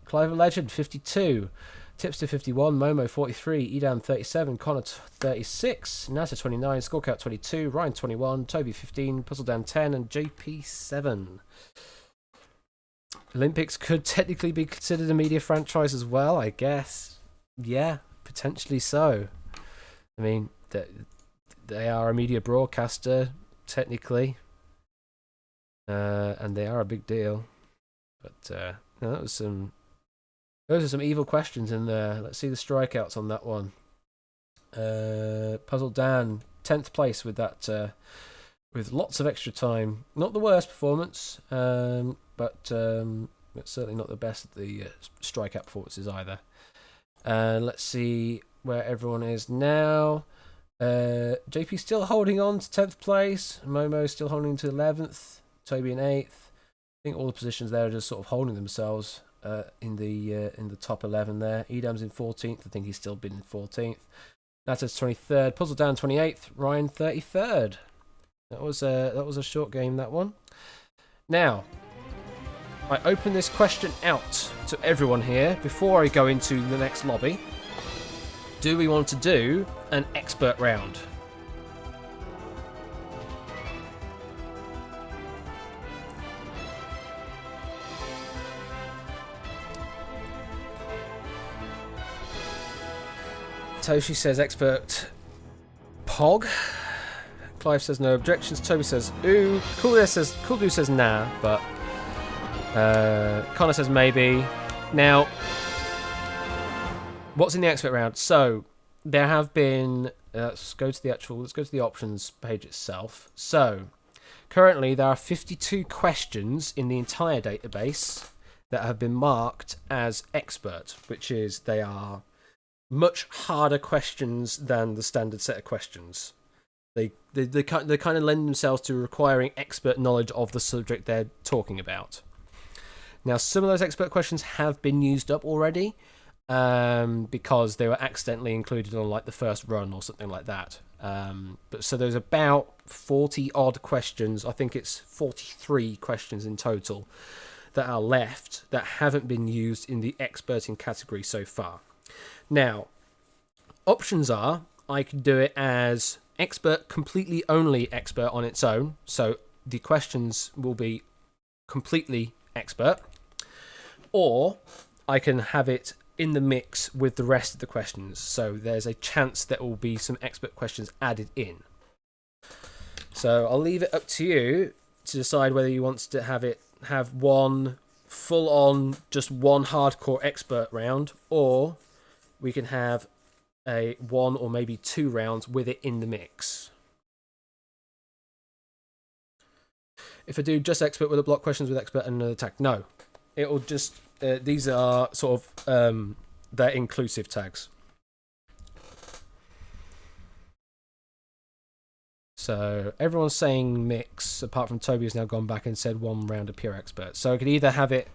Clive Legend, 52. Tipster 51, Momo 43, Edam 37, Connor 36, Nasa 29, Scorecount 22, Ryan 21, Toby 15, Puzzle Dan 10, and JP 7. Olympics could technically be considered a media franchise as well, I guess. Yeah, potentially so. I mean, they are a media broadcaster, technically. And they are a big deal. But that was some... Those are some evil questions in there. Let's see the strikeouts on that one. Puzzle Dan, 10th place with that, with lots of extra time. Not the worst performance, but certainly not the best of the strikeout performances either. Let's see where everyone is now. JP still holding on to 10th place. Momo still holding to 11th. Toby in 8th. I think all the positions there are just sort of holding themselves. In the top 11 there. Edam's in 14th. I think he's still been in 14th. Nata's 23rd. Puzzle Dan 28th. Ryan 33rd. That was a short game, that one. Now, I open this question out to everyone here before I go into the next lobby. Do we want to do an expert round? Toshi says expert Pog. Clive says no objections. Toby says ooh. Cool says nah, but Connor says maybe. Now, what's in the expert round? So there have been. Let's go to the options page itself. So currently there are 52 questions in the entire database that have been marked as expert, which is they are much harder questions than the standard set of questions. They kind of lend themselves to requiring expert knowledge of the subject they're talking about. Now, some of those expert questions have been used up already because they were accidentally included on like the first run or something like that. But so there's about 40 odd questions. I think it's 43 questions in total that are left that haven't been used in the experting category so far. Now, options are I can do it as expert, completely only expert on its own. So the questions will be completely expert. Or I can have it in the mix with the rest of the questions. So there's a chance there will be some expert questions added in. So I'll leave it up to you to decide whether you want to have one full on, just one hardcore expert round, or we can have a one or maybe 2 rounds with it in the mix. If I do just expert with a block, questions with expert and another tag, no. It will just, these are sort of, they're inclusive tags. So everyone's saying mix, apart from Toby has now gone back and said 1 round of pure expert. So I could either have it,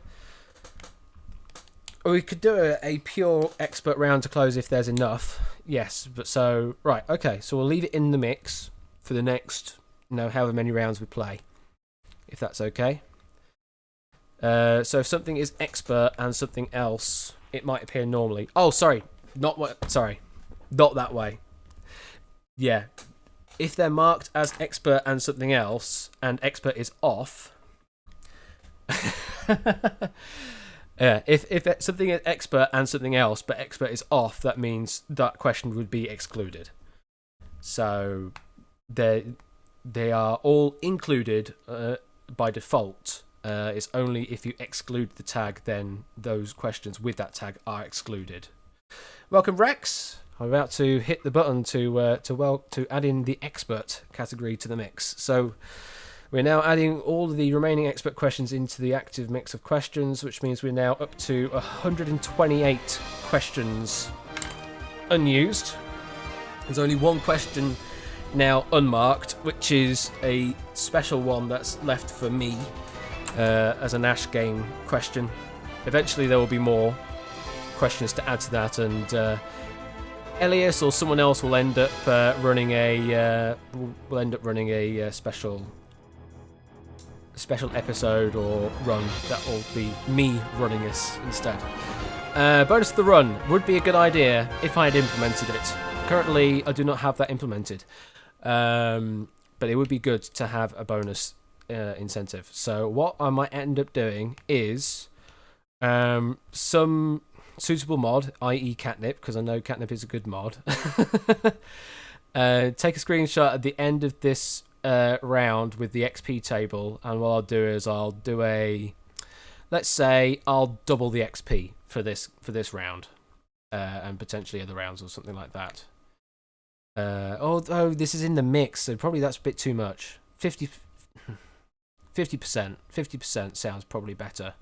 or we could do a pure expert round to close if there's enough. Yes, but so, right, okay. So we'll leave it in the mix for the next, however many rounds we play, if that's okay. So if something is expert and something else, it might appear normally. Oh, sorry. Not that way. Yeah. If they're marked as expert and something else, and expert is off... Yeah, if something is expert and something else, but expert is off, that means that question would be excluded. So they are all included by default. It's only if you exclude the tag, then those questions with that tag are excluded. Welcome, Rex. I'm about to hit the button to add in the expert category to the mix. So we're now adding all of the remaining expert questions into the active mix of questions, which means we're now up to 128 questions unused. There's only one question now unmarked, which is a special one that's left for me as an Ash game question. Eventually there will be more questions to add to that, and Elias or someone else will end up running a special episode or run that will be me running this instead. Bonus of the run would be a good idea if I had implemented it. Currently, I do not have that implemented, but it would be good to have a bonus incentive. So what I might end up doing is some suitable mod, i.e. catnip, because I know catnip is a good mod. Take a screenshot at the end of this round with the XP table, and what I'll do is I'll do let's say I'll double the XP for this round, and potentially other rounds or something like that. Although this is in the mix, so probably that's a bit too much. 50% sounds probably better,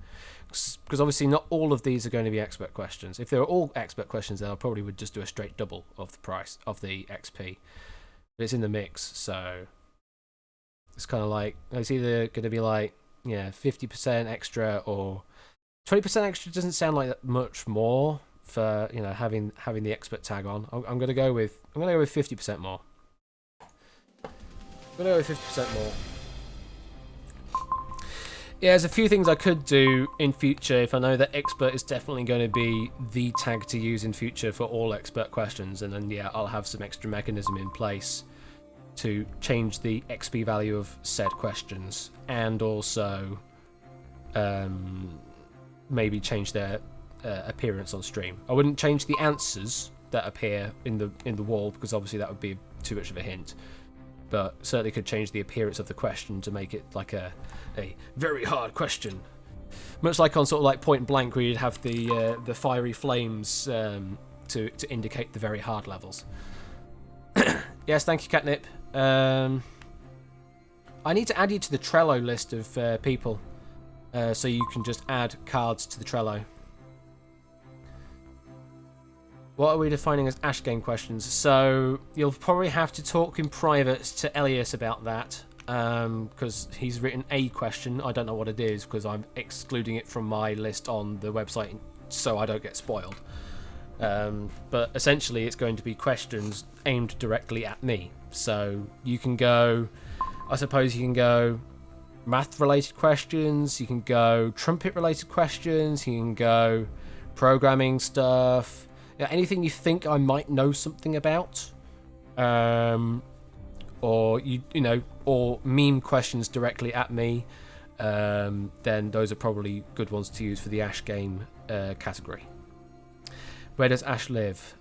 because obviously not all of these are going to be expert questions. If they were all expert questions, then I probably would just do a straight double of the price of the XP. But it's in the mix, so it's kind of like it's either going to be like 50% extra or 20% extra. Doesn't sound like that much more for having the expert tag on. I'm going to go with 50% more. I'm going to go with 50% more. Yeah, there's a few things I could do in future if I know that expert is definitely going to be the tag to use in future for all expert questions, and then I'll have some extra mechanism in place to change the XP value of said questions, and also maybe change their appearance on stream. I wouldn't change the answers that appear in the wall, because obviously that would be too much of a hint. But certainly could change the appearance of the question to make it like a very hard question. Much like on sort of like Point Blank, where you'd have the fiery flames to indicate the very hard levels. Yes, thank you, Catnip. I need to add you to the Trello list of people, so you can just add cards to the Trello. What are we defining as Ash game questions? So you'll probably have to talk in private to Elias about that. because he's written a question. I don't know what it is because I'm excluding it from my list on the website so I don't get spoiled. But essentially it's going to be questions aimed directly at me. So you can go, I suppose you can go math related questions, you can go trumpet related questions, you can go programming stuff, anything you think I might know something about, or you know, or meme questions directly at me, then those are probably good ones to use for the Ash game category. Where does Ash live?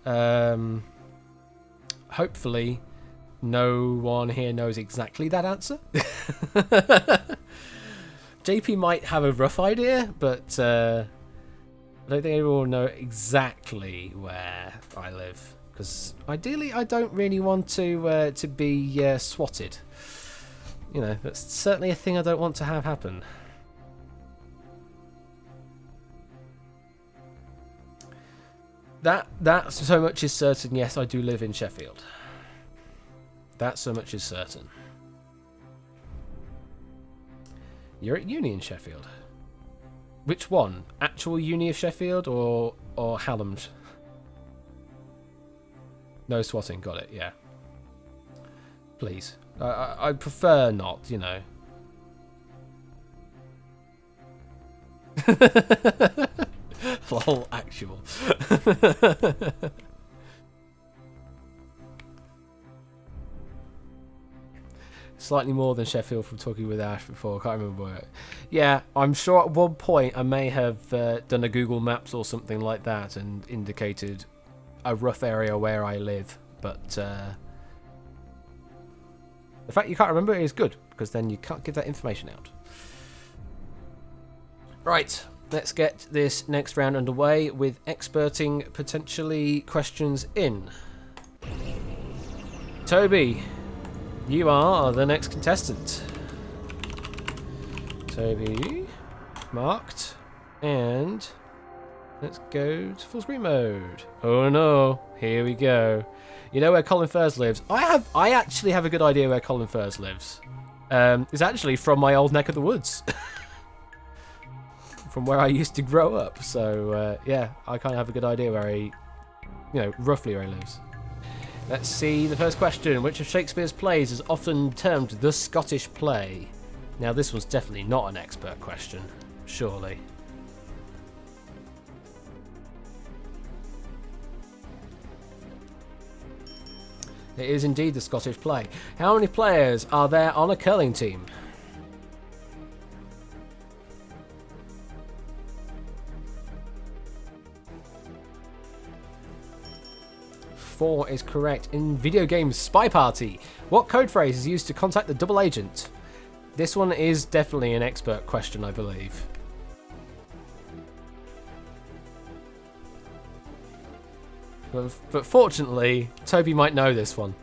Hopefully no one here knows exactly that answer. JP might have a rough idea, but I don't think everyone will know exactly where I live. Because ideally I don't really want to be swatted. You know, that's certainly a thing I don't want to have happen. That so much is certain. Yes, I do live in Sheffield. That so much is certain. You're at uni in Sheffield. Which one? Actual uni of Sheffield or Hallam's? No swatting. Got it. Yeah. Please. I prefer not. You know. Lol. Actual. Slightly more than Sheffield from talking with Ash before. I can't remember where. Yeah, I'm sure at one point I may have done a Google Maps or something like that and indicated a rough area where I live. But the fact you can't remember it is good, because then you can't give that information out. Right, let's get this next round underway with experting potentially questions in. Toby, you are the next contestant. Toby, marked, and let's go to full screen mode. Oh no, here we go. You know where Colin Furze lives? I actually have a good idea where Colin Furze lives. It's actually from my old neck of the woods. From where I used to grow up. So yeah, I kind of have a good idea where he, you know, roughly where he lives. Let's see the first question. Which of Shakespeare's plays is often termed the Scottish play? Now this one's definitely not an expert question, surely. It is indeed the Scottish play. How many players are there on a curling team? 4 is correct. In video games Spy Party, what code phrase is used to contact the double agent? This one is definitely an expert question, I believe. But fortunately, Toby might know this one.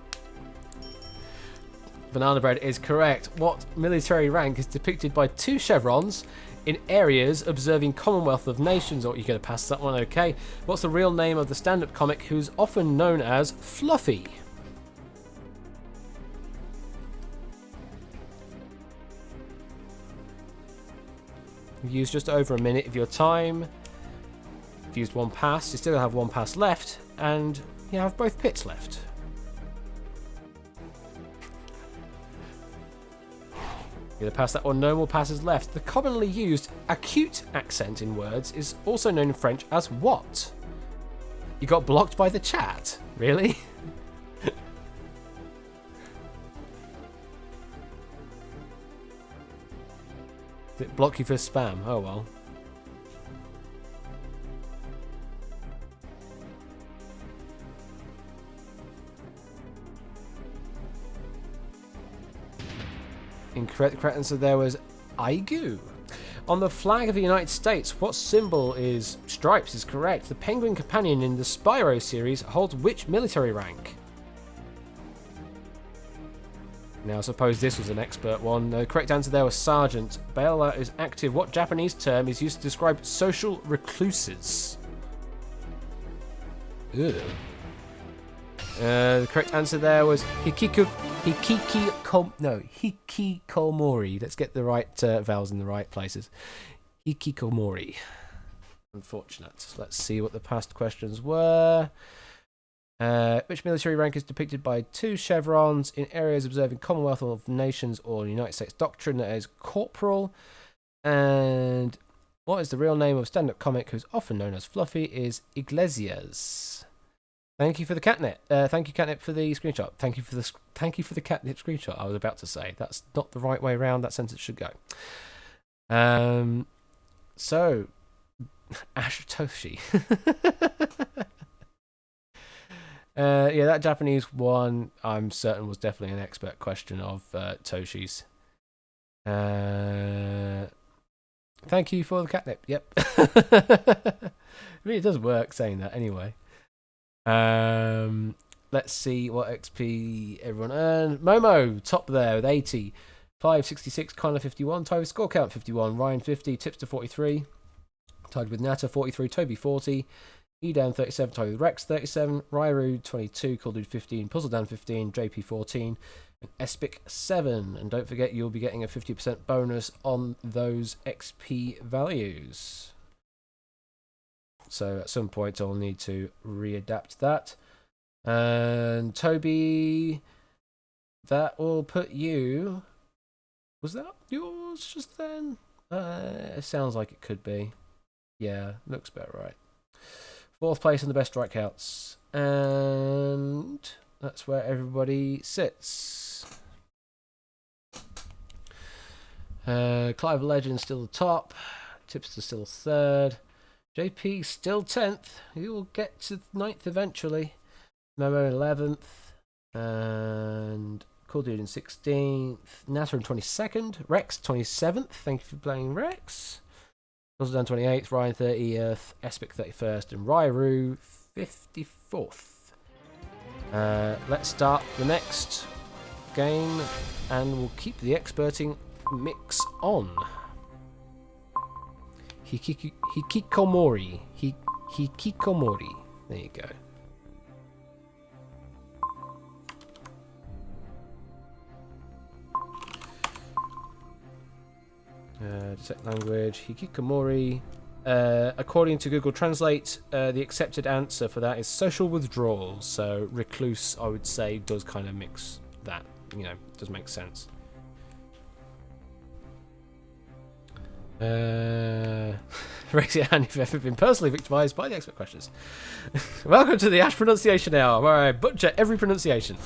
Banana bread is correct. What military rank is depicted by 2 chevrons in areas observing Commonwealth of Nations? Or you're going to pass that one, okay. What's the real name of the stand-up comic who's often known as Fluffy? You've used just over a minute of your time. You've used 1 pass. You still have 1 pass left, and you have both pits left. You're going to pass that one. No more passes left. The commonly used acute accent in words is also known in French as what? You got blocked by the chat? Really? Did it block you for spam? Oh well. Incorrect. Correct answer there was Aigu. On the flag of the United States, what symbol is stripes? Is correct. The Penguin Companion in the Spyro series holds which military rank? Now, I suppose this was an expert one. The correct answer there was Sergeant. Bella is active. What Japanese term is used to describe social recluses? Ugh. The correct answer there was hikikomori. Let's get the right vowels in the right places. Hikikomori. Unfortunate. Let's see what the past questions were. Which military rank is depicted by 2 chevrons in areas observing Commonwealth of Nations or United States doctrine? That is corporal. And what is the real name of stand-up comic who's often known as Fluffy? Is Iglesias. Thank you for the catnip. Thank you, catnip, for the screenshot. Thank you for the catnip screenshot. I was about to say that's not the right way around. That sentence should go. So Ashitoshi. Yeah, that Japanese one, I'm certain, was definitely an expert question of Toshi's. Thank you for the catnip. Yep. I mean, it does work saying that anyway. Let's see what XP everyone earned. Momo, top there with 80. 566, Connor 51, Toby score count 51, Ryan 50, Tipster 43, tied with Nata 43, Toby 40, Edan 37, tied with Rex 37, Ryru 22, Cool Dude 15, Puzzle Dan 15, JP 14, and Espic 7. And don't forget, you'll be getting a 50% bonus on those XP values. So at some point I'll need to readapt that. And Toby, that will put you... Was that yours just then? It sounds like it could be. Yeah, looks about right. 4th place in the best strikeouts. And that's where everybody sits. Clive Legend still the top. Tipster still 3rd. JP still 10th. He will get to 9th eventually. Memo 11th. And Cool Dude in 16th. Nata in 22nd. Rex 27th. Thank you for playing, Rex. Puzzle down 28th. Ryan 30th. Espic 31st. And Ryru 54th. Let's start the next game. And we'll keep the experting mix on. Hikikomori. Hikikomori. There you go. Detect language. Hikikomori. According to Google Translate, the accepted answer for that is social withdrawal. So recluse, I would say, does kind of mix that. You know, does make sense. Raise your hand if you've ever been personally victimised by the expert questions. Welcome to the Ash Pronunciation Hour, where I butcher every pronunciation,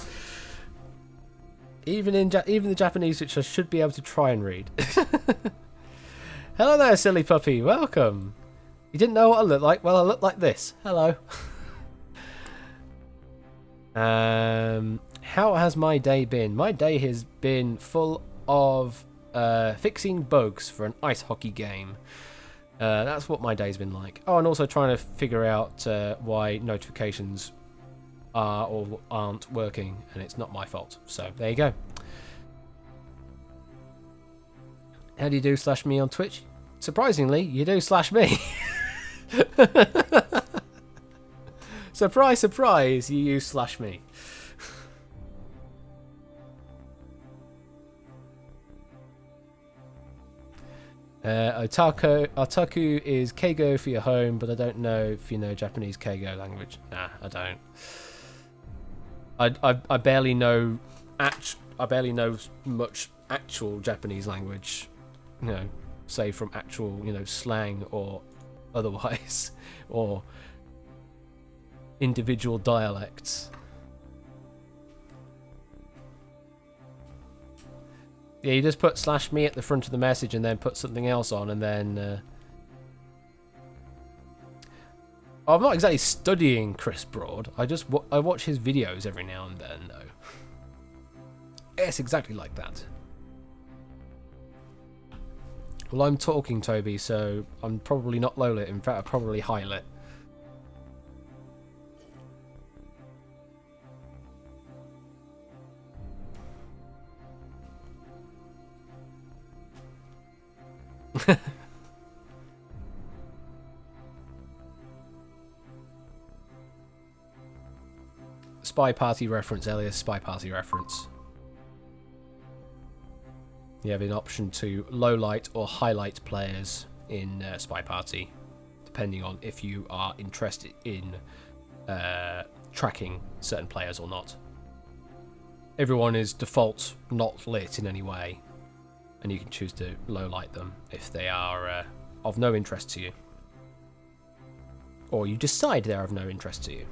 even the Japanese, which I should be able to try and read. Hello there, silly puppy. Welcome. You didn't know what I look like? Well, I look like this. Hello. How has my day been? My day has been full of fixing bugs for an ice hockey game. That's what my day's been like. Oh, and also trying to figure out why notifications are or aren't working, and it's not my fault. So there you go. How do you do /me on Twitch? Surprisingly, you do /me. Surprise, surprise, you use /me. Otaku is keigo for your home, but I don't know if you know Japanese keigo language. Nah, I don't. I barely know much actual Japanese language, you know, say from actual, you know, slang or otherwise, or individual dialects. Yeah, you just put /me at the front of the message and then put something else on, and then I'm not exactly studying Chris Broad. I watch his videos every now and then, though. It's exactly like that. Well, I'm talking, Toby, so I'm probably not low lit. In fact, I'm probably high lit. Spy Party reference, Elias. Spy Party reference. You have an option to low light or highlight players in Spy Party, depending on if you are interested in tracking certain players or not. Everyone is default not lit in any way, and you can choose to low light them if they are of no interest to you, or you decide they're of no interest to you.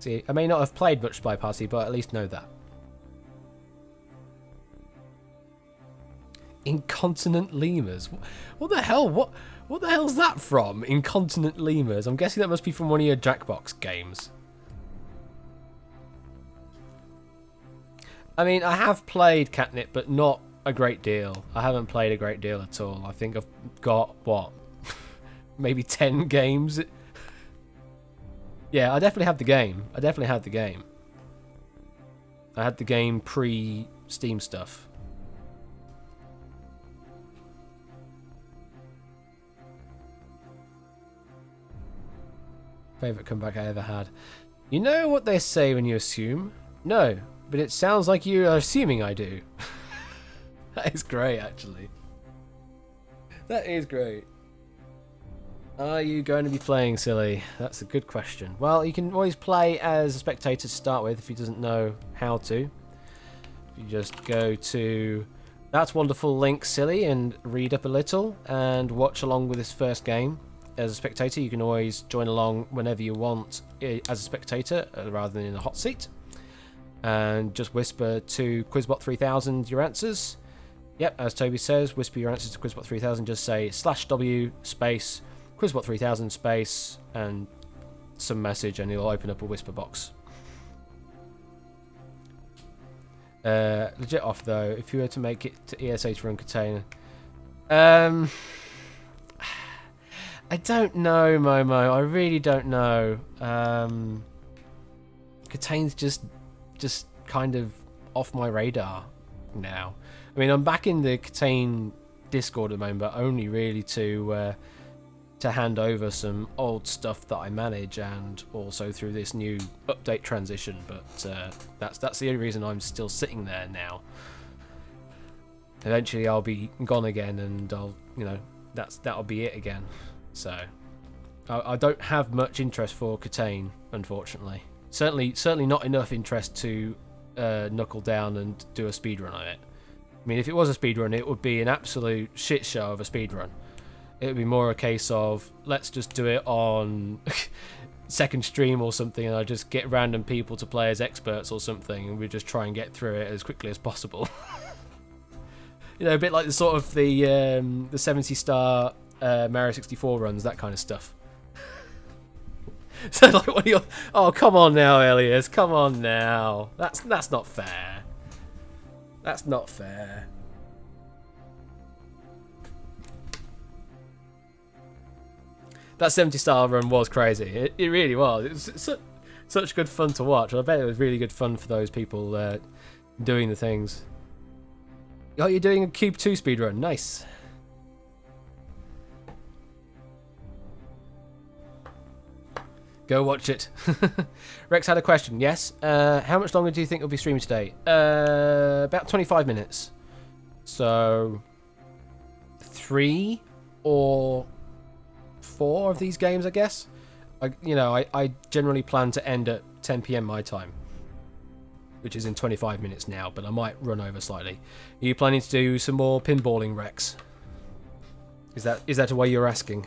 See, I may not have played much Spy Party, but at least know that. Incontinent lemurs. What the hell? What the hell's that from? Incontinent lemurs. I'm guessing that must be from one of your Jackbox games. I mean, I have played Catnip, but not a great deal. I haven't played a great deal at all. I think I've got, what, maybe 10 games? Yeah, I definitely have the game. I had the game pre-Steam stuff. Favourite comeback I ever had. You know what they say when you assume? No, but it sounds like you are assuming I do. That is great, actually. That is great. Are you going to be playing, silly? That's a good question. Well, you can always play as a spectator to start with if he doesn't know how to. If you just go to that wonderful link, silly, and read up a little and watch along with this first game. As a spectator, you can always join along whenever you want as a spectator rather than in a hot seat. And just whisper to Quizbot 3000 your answers. Yep, as Toby says, whisper your answers to Quizbot 3000. Just say /w space Quizbot 3000 space and some message, and it'll open up a whisper box. Legit off though, if you were to make it to ESA to run container. I don't know, Momo. I really don't know. Catane's just kind of off my radar now. I mean, I'm back in the Catane Discord at the moment, but only really to hand over some old stuff that I manage, and also through this new update transition. But that's the only reason I'm still sitting there now. Eventually, I'll be gone again, and that'll be it again. So I don't have much interest for Catane, unfortunately. Certainly not enough interest to knuckle down and do a speedrun on it. I mean, if it was a speedrun, it would be an absolute shit show of a speedrun. It would be more a case of, let's just do it on second stream or something, and I just get random people to play as experts or something, and we just try and get through it as quickly as possible. A bit like the sort of the 70-star Mario 64 runs, that kind of stuff. So like, what are you? Oh, come on now, Elias. Come on now. That's not fair. That's not fair. That 70-star run was crazy. It really was. It was such good fun to watch. I bet it was really good fun for those people doing the things. Oh, you're doing a Cube 2 speedrun. Nice. Go watch it. Rex had a question. Yes. How much longer do you think you'll be streaming today? About 25 minutes. So 3 or 4 of these games, I guess. I generally plan to end at 10 PM my time, which is in 25 minutes now, but I might run over slightly. Are you planning to do some more pinballing, Rex? Is that a way you're asking?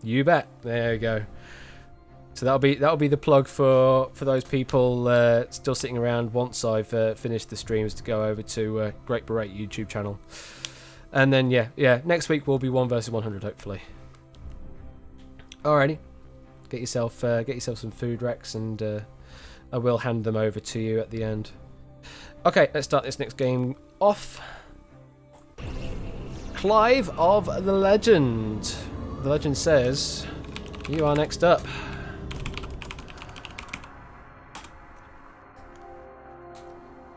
You bet. There you go. So that'll be the plug for those people still sitting around once I've finished the streams, to go over to Great Beret YouTube channel, and then yeah, next week will be 1 versus 100 hopefully. Alrighty, get yourself some food, Rex, and I will hand them over to you at the end. Okay, let's start this next game off. Clive of the Legend. The legend says, you are next up.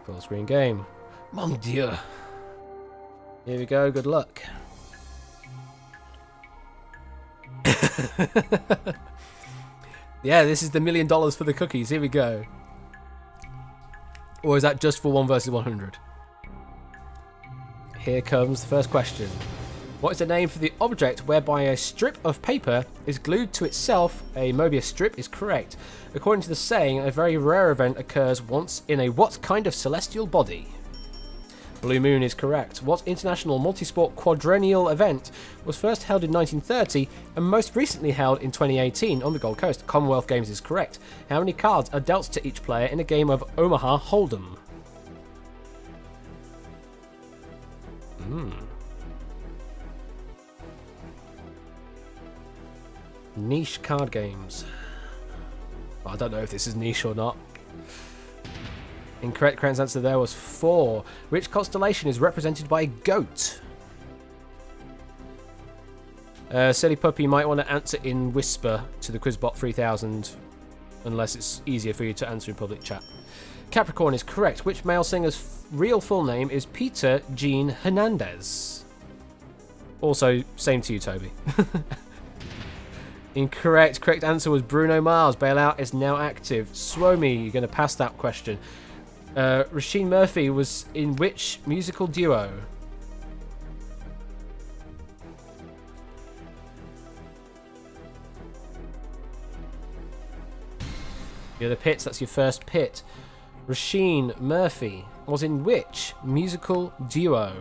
Full screen game. Mon Dieu. Here we go, good luck. Yeah, this is the $1 million for the cookies. Here we go. Or is that just for 1 versus 100? Here comes the first question. What is the name for the object whereby a strip of paper is glued to itself? A Mobius strip is correct. According to the saying, a very rare event occurs once in a what kind of celestial body? Blue Moon is correct. What international multisport quadrennial event was first held in 1930 and most recently held in 2018 on the Gold Coast? Commonwealth Games is correct. How many cards are dealt to each player in a game of Omaha Hold'em? Niche card games. I don't know if this is niche or not. Incorrect. Correct answer there was 4. Which constellation is represented by a goat? Silly Puppy might want to answer in whisper to the Quizbot 3000, unless it's easier for you to answer in public chat. Capricorn is correct. Which male singer's real full name is Peter Jean Hernandez? Also, same to you, Toby. Incorrect. Correct answer was Bruno Mars. Bailout is now active. Swomy, you're going to pass that question. Rasheen Murphy was in which musical duo? You're the pits. That's your first pit. Rasheen Murphy was in which musical duo?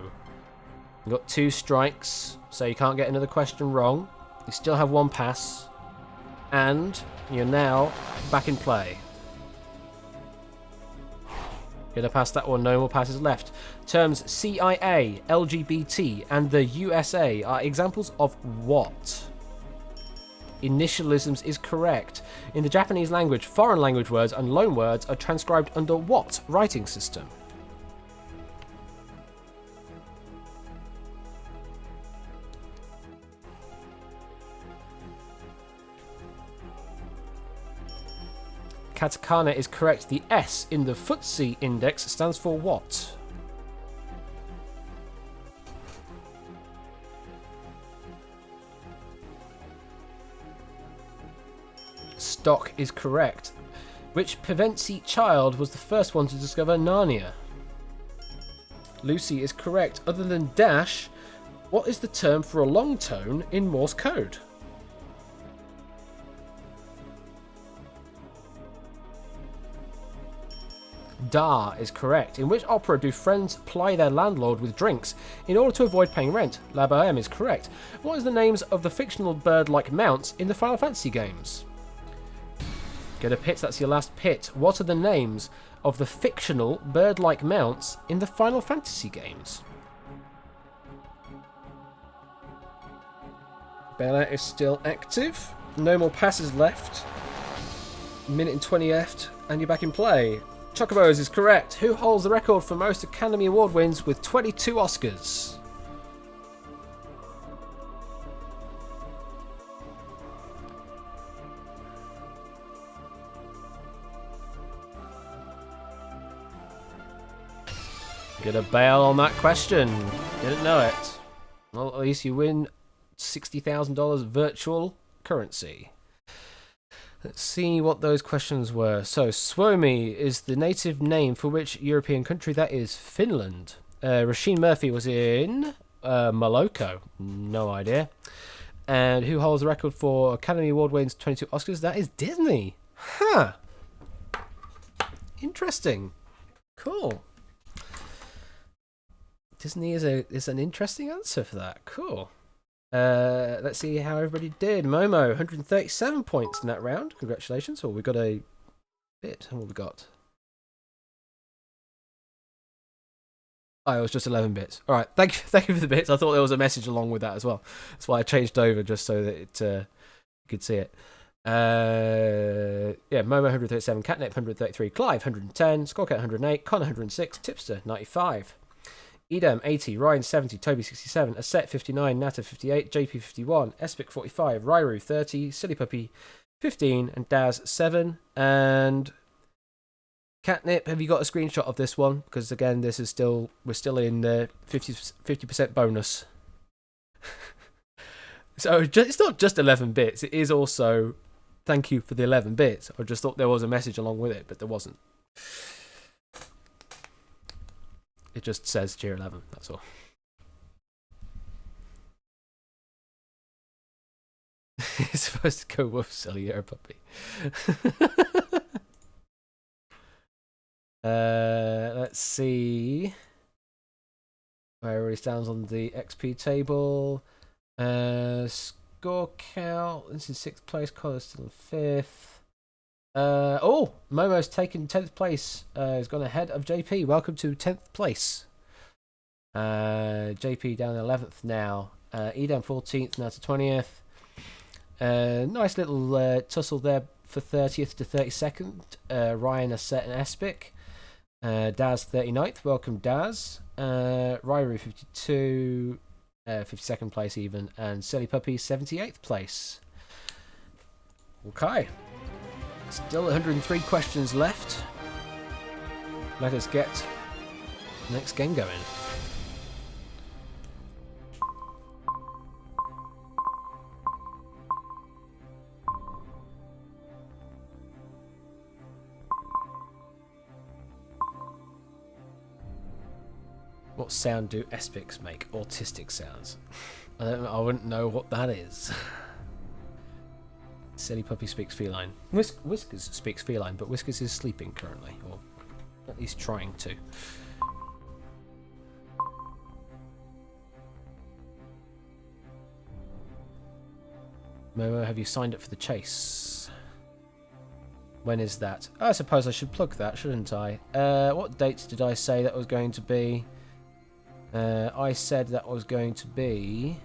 You got 2 strikes, so you can't get another question wrong. You still have 1 pass, and you're now back in play. Gonna pass that one, no more passes left. Terms CIA, LGBT, and the USA are examples of what? Initialisms is correct. In the Japanese language, foreign language words and loan words are transcribed under what writing system? Katakana is correct. The S in the FTSE index stands for what? Stock is correct. Which Pevensie child was the first one to discover Narnia? Lucy is correct. Other than dash, what is the term for a long tone in Morse code? Da is correct. In which opera do friends ply their landlord with drinks in order to avoid paying rent? La Boheme is correct. What is the names of the fictional bird-like mounts in the Final Fantasy games? Go to pits, that's your last pit. What are the names of the fictional bird-like mounts in the Final Fantasy games? Bailout is still active. No more passes left. Minute and 20 left, and you're back in play. Chocobos is correct. Who holds the record for most Academy Award wins with 22 Oscars? Gonna bail on that question. Didn't know it. Well, at least you win $60,000 virtual currency. Let's see what those questions were. So, Suomi is the native name for which European country? That is Finland. Rasheen Murphy was in Moloko. No idea. And who holds the record for Academy Award wins 22 Oscars? That is Disney. Huh. Interesting. Cool. Disney is an interesting answer for that. Cool. Let's see how everybody did. Momo, 137 points in that round. Congratulations. Oh, we got a bit. What have we got? Oh, it was just 11 bits. All right. Thank you for the bits. I thought there was a message along with that as well. That's why I changed over, just so that you could see it. Yeah, Momo 137, Catnip 133, Clive 110, Scorecat 108, Con 106, Tipster 95. Edam 80, Ryan 70, Toby 67, Aset 59, Nata 58, JP 51, Espic 45, Ryru 30, Silly Puppy 15, and Daz 7. And Catnip, have you got a screenshot of this one? Because again, we're still in the 50% bonus. So it's not just 11 bits. It is also thank you for the 11 bits. I just thought there was a message along with it, but there wasn't. It just says tier 11. That's all. It's supposed to go woof, silly, you're a puppy. Let's see where he stands on the XP table. Score count. This is 6th place. Collar's still 5th. Momo's taken 10th place. He's gone ahead of JP. Welcome to 10th place. JP down 11th now. E down 14th now to 20th. Nice little tussle there for 30th to 32nd. Ryan, Aset, and Espic. Daz 39th. Welcome, Daz. Ryru 52. 52nd place even. And Silly Puppy 78th place. Okay. Still 103 questions left. Let us get the next game going. What sound do Espics make? Autistic sounds. I wouldn't know what that is. Silly Puppy speaks feline. Whiskers speaks feline, but Whiskers is sleeping currently, or at least trying to. Momo, have you signed up for the chase? When is that? I suppose I should plug that, shouldn't I? What date did I say that was going to be? I said that was going to be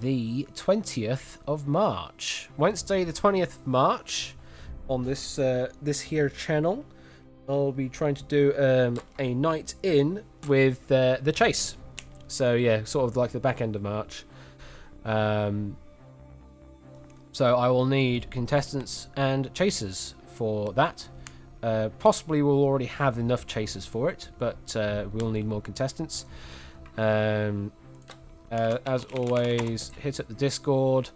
the 20th of March. Wednesday the 20th of March on this this here channel. I'll be trying to do a night in with the chase. So yeah, sort of like the back end of March. So I will need contestants and chasers for that. Possibly we'll already have enough chasers for it, but we'll need more contestants. As always, hit up the Discord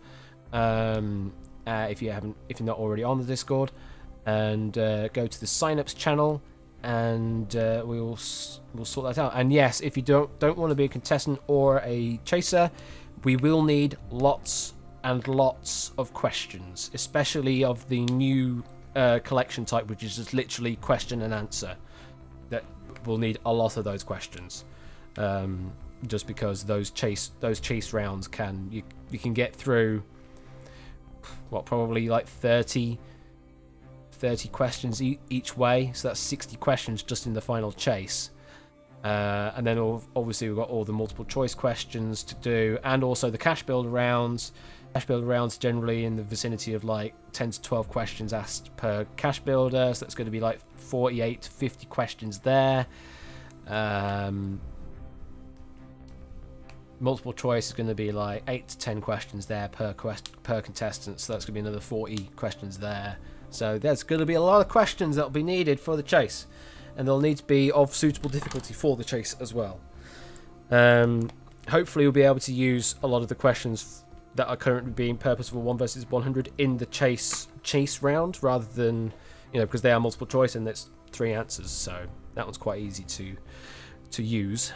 if you're not already on the Discord, and go to the sign-ups channel, and we'll sort that out. And yes, if you don't want to be a contestant or a chaser, we will need lots and lots of questions, especially of the new collection type, which is just literally question and answer. That we'll need a lot of those questions, just because those chase rounds you can get through probably like 30 questions each way, so that's 60 questions just in the final chase. And then obviously we've got all the multiple choice questions to do, and also the cash builder rounds. Cash builder rounds generally in the vicinity of like 10 to 12 questions asked per cash builder, so that's going to be like 48 to 50 questions there. Multiple choice is going to be like 8 to 10 questions there per contestant, so that's going to be another 40 questions there. So there's going to be a lot of questions that will be needed for the chase, and they'll need to be of suitable difficulty for the chase as well. Hopefully we'll be able to use a lot of the questions that are currently being purposeful 1 versus 100 in the chase round, rather than, because they are multiple choice and it's 3 answers, so that one's quite easy to use.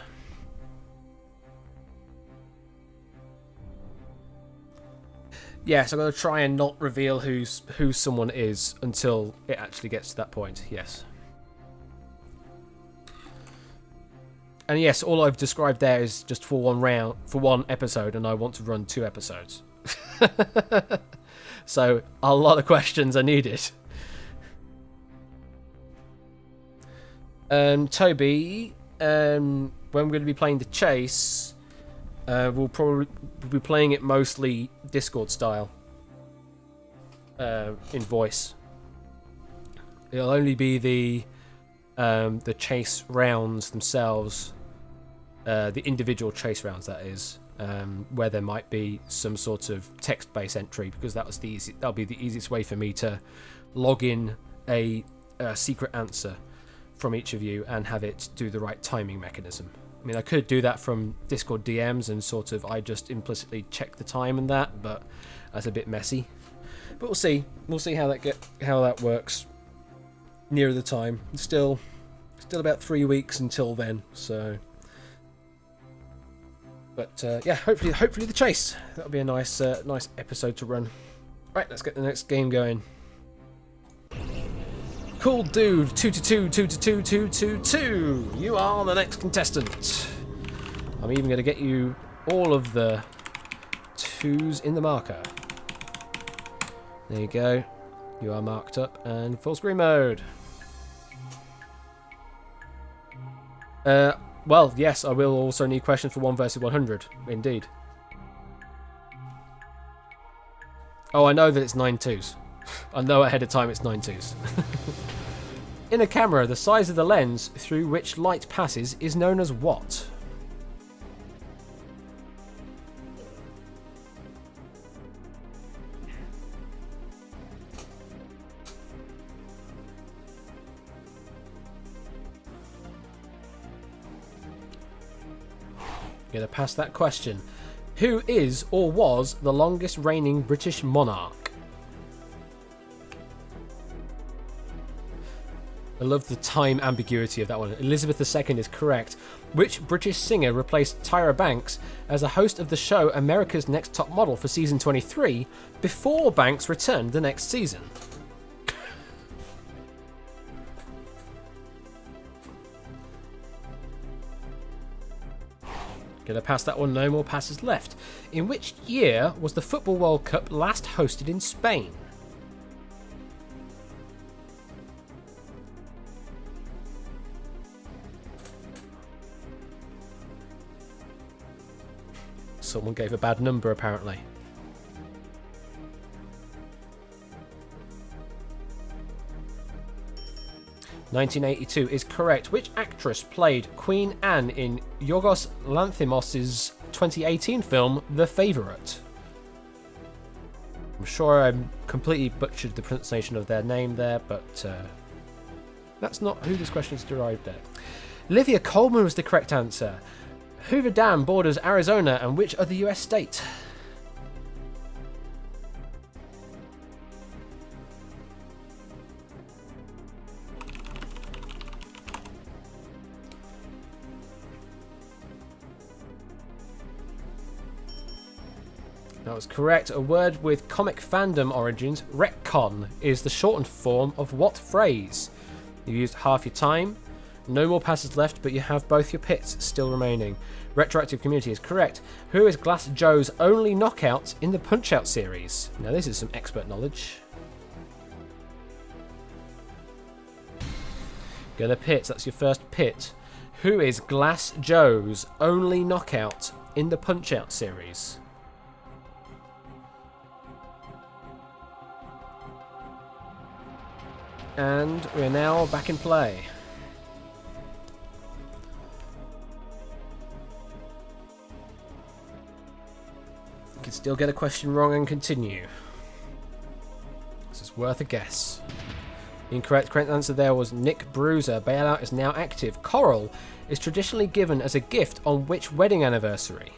Yes, I'm going to try and not reveal who someone is until it actually gets to that point. Yes. And yes, all I've described there is just for one episode, and I want to run 2 episodes. So a lot of questions are needed. Toby, when we're going to be playing the chase, we'll probably be playing it mostly Discord style, in voice. It'll only be the chase rounds themselves. The individual chase rounds, that is, where there might be some sort of text-based entry, because that'll be the easiest way for me to log in a secret answer from each of you and have it do the right timing mechanism. I mean, I could do that from Discord DMs and sort of I just implicitly check the time and that, but that's a bit messy. But we'll see. We'll see how that works nearer the time. Still about 3 weeks until then. So, but yeah, hopefully the chase. That'll be a nice episode to run. Right, let's get the next game going. Cool dude, 2222222. You are the next contestant. I'm even going to get you all of the 2s in the marker. There you go. You are marked up and full screen mode. Well, yes, I will also need questions for 1 versus 100. Indeed. Oh, I know that it's 9 2s. I know ahead of time it's 9 2s. In a camera, the size of the lens through which light passes is known as what? Gonna pass that question. Who is or was the longest reigning British monarch? I love the time ambiguity of that one. Elizabeth II is correct. Which British singer replaced Tyra Banks as a host of the show America's Next Top Model for season 23 before Banks returned the next season? Gonna pass that one, no more passes left. In which year was the Football World Cup last hosted in Spain? Someone gave a bad number, apparently. (1982) is correct. Which actress played Queen Anne in Yorgos Lanthimos' 2018 film The Favourite? I'm sure I completely butchered the pronunciation of their name there, but that's not who this question is derived at. Livia Coleman was the correct answer. Hoover Dam borders Arizona and which other US state? That was correct. A word with comic fandom origins, retcon, is the shortened form of what phrase? You used half your time. No more passes left, but you have both your pits still remaining. Retroactive community is correct. Who is Glass Joe's only knockout in the Punch-Out series? Now this is some expert knowledge. Gonna pit, that's your first pit. Who is Glass Joe's only knockout in the Punch-Out series? And we're now back in play. You can still get a question wrong and continue. This is worth a guess. The incorrect correct answer there was Nick Bruiser. Bailout is now active. Coral is traditionally given as a gift on which wedding anniversary?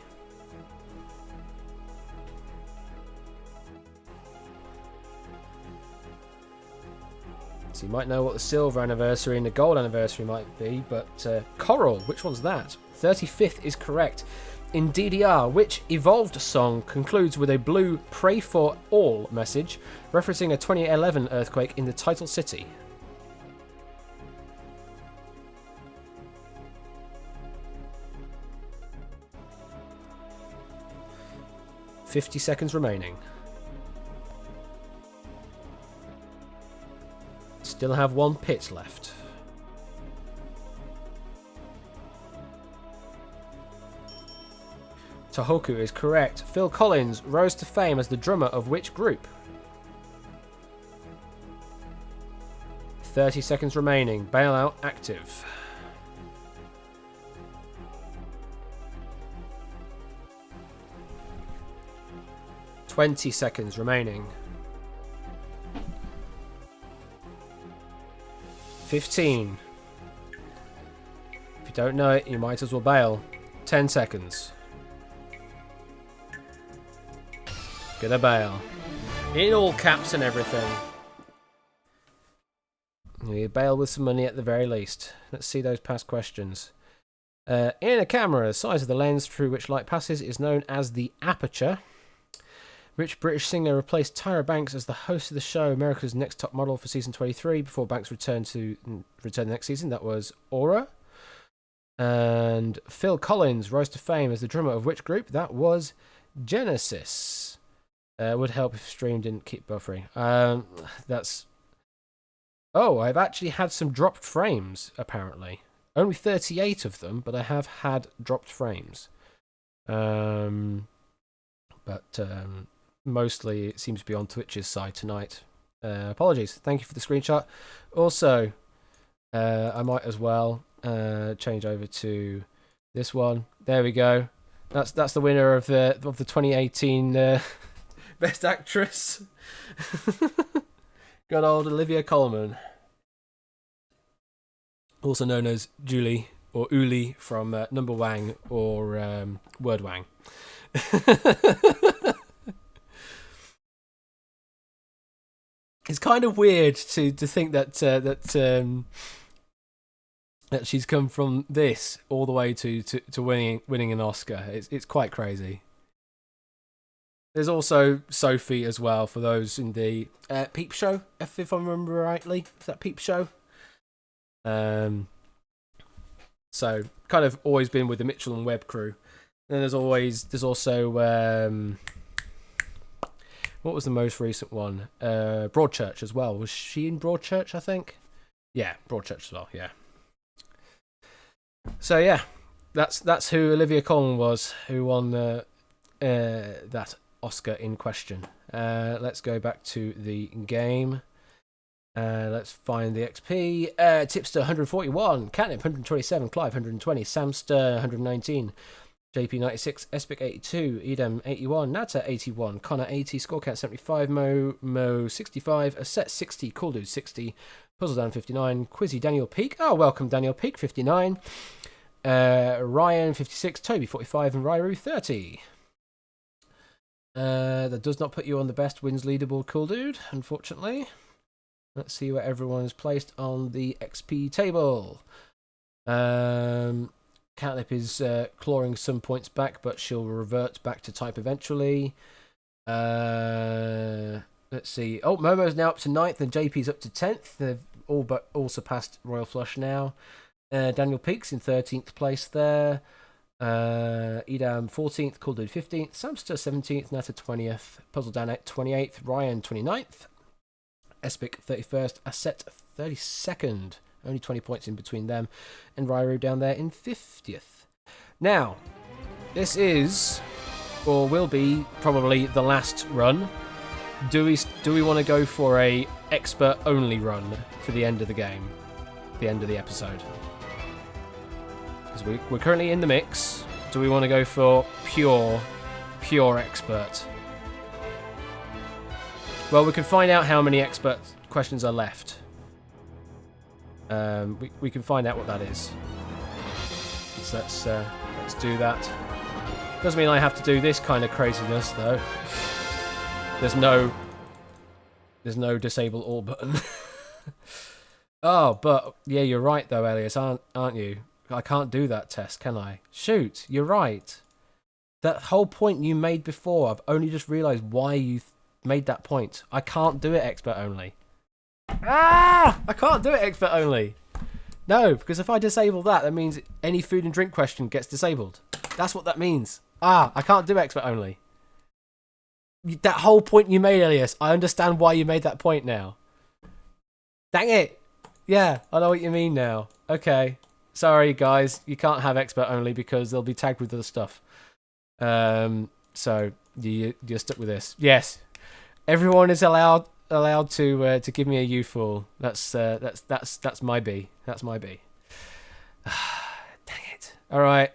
So you might know what the silver anniversary and the gold anniversary might be, but Coral, which one's that? 35th is correct. In DDR, which evolved song concludes with a blue "Pray for All" message, referencing a 2011 earthquake in the title city? "50 seconds remaining. Still have one pit left. Tohoku is correct. Phil Collins rose to fame as the drummer of which group? 30 seconds remaining. Bailout active. "20 seconds remaining. 15. If you don't know it, you might as well bail. 10 seconds. Gonna bail. In all caps and everything. You bail with some money at the very least. Let's see those past questions. In a camera, the size of the lens through which light passes is known as the aperture. Which British singer replaced Tyra Banks as the host of the show America's Next Top Model for season 23 before Banks returned next season? That was Aura. And Phil Collins rose to fame as the drummer of which group? That was Genesis. Would help if stream didn't keep buffering. That's... Oh, I've actually had some dropped frames, apparently. Only 38 of them, but I have had dropped frames. Mostly it seems to be on Twitch's side tonight. Apologies. Thank you for the screenshot. Also, I might as well change over to this one. There we go. That's the winner of the 2018 Best Actress. Good old Olivia Colman, also known as Julie or Uli from Number Wang or Word Wang. It's kind of weird to think that that she's come from this all the way to winning an Oscar. It's quite crazy. There's also Sophie as well, for those in the Peep Show, if I remember rightly. Is that Peep Show? So kind of always been with the Mitchell and Webb crew. And there's also what was the most recent one? Broadchurch as well. Was she in Broadchurch, I think? Yeah, Broadchurch as well, yeah. So yeah, that's who Olivia Colman was, who won that Oscar in question. Let's go back to the game. Let's find the XP. Tipster 141, Catnip 127, Clive 120, Samster 119, JP 96, Espic 82, Edam 81, Nata 81, Connor 80, Scorecat 75, Mo 65, Asset 60, Cool Dude 60, Puzzledown 59, Quizzy Daniel Peak. Oh, welcome Daniel Peak 59. Ryan 56, Toby 45, and Ryru 30. That does not put you on the best wins leaderboard, Cool Dude, unfortunately. Let's see where everyone is placed on the XP table. Catnip is clawing some points back, but she'll revert back to type eventually. Let's see. Oh, Momo's now up to 9th, and JP's up to 10th. They've all surpassed Royal Flush now. Daniel Peaks in 13th place there. Edam 14th, Cool Dude 15th, Samster 17th, Nata 20th, Puzzle Dan at 28th, Ryan 29th, Espic 31st, Asset 32nd. Only 20 points in between them, and Ryru down there in 50th. Now, this is, or will be, probably the last run. Do we want to go for a expert only run for the end of the game, the end of the episode? Because we're currently in the mix. Do we want to go for pure expert? Well, we can find out how many expert questions are left. We can find out what that is. So let's do that. Doesn't mean I have to do this kind of craziness though. There's no disable all button. Oh, but yeah, you're right though, Elias, aren't you? I can't do that test, can I? Shoot, you're right. That whole point you made before, I've only just realised why you made that point. I can't do it expert only. I can't do it expert only. No, because if I disable that, that means any food and drink question gets disabled. That's what that means. I can't do expert only. That whole point you made, Elias, I understand why you made that point now. Dang it. Yeah, I know what you mean now. Okay. Sorry, guys. You can't have expert only because they'll be tagged with other stuff. So you're stuck with this. Yes. Everyone is allowed to give me a U-Fall. That's my B. That's my B. Dang it. All right.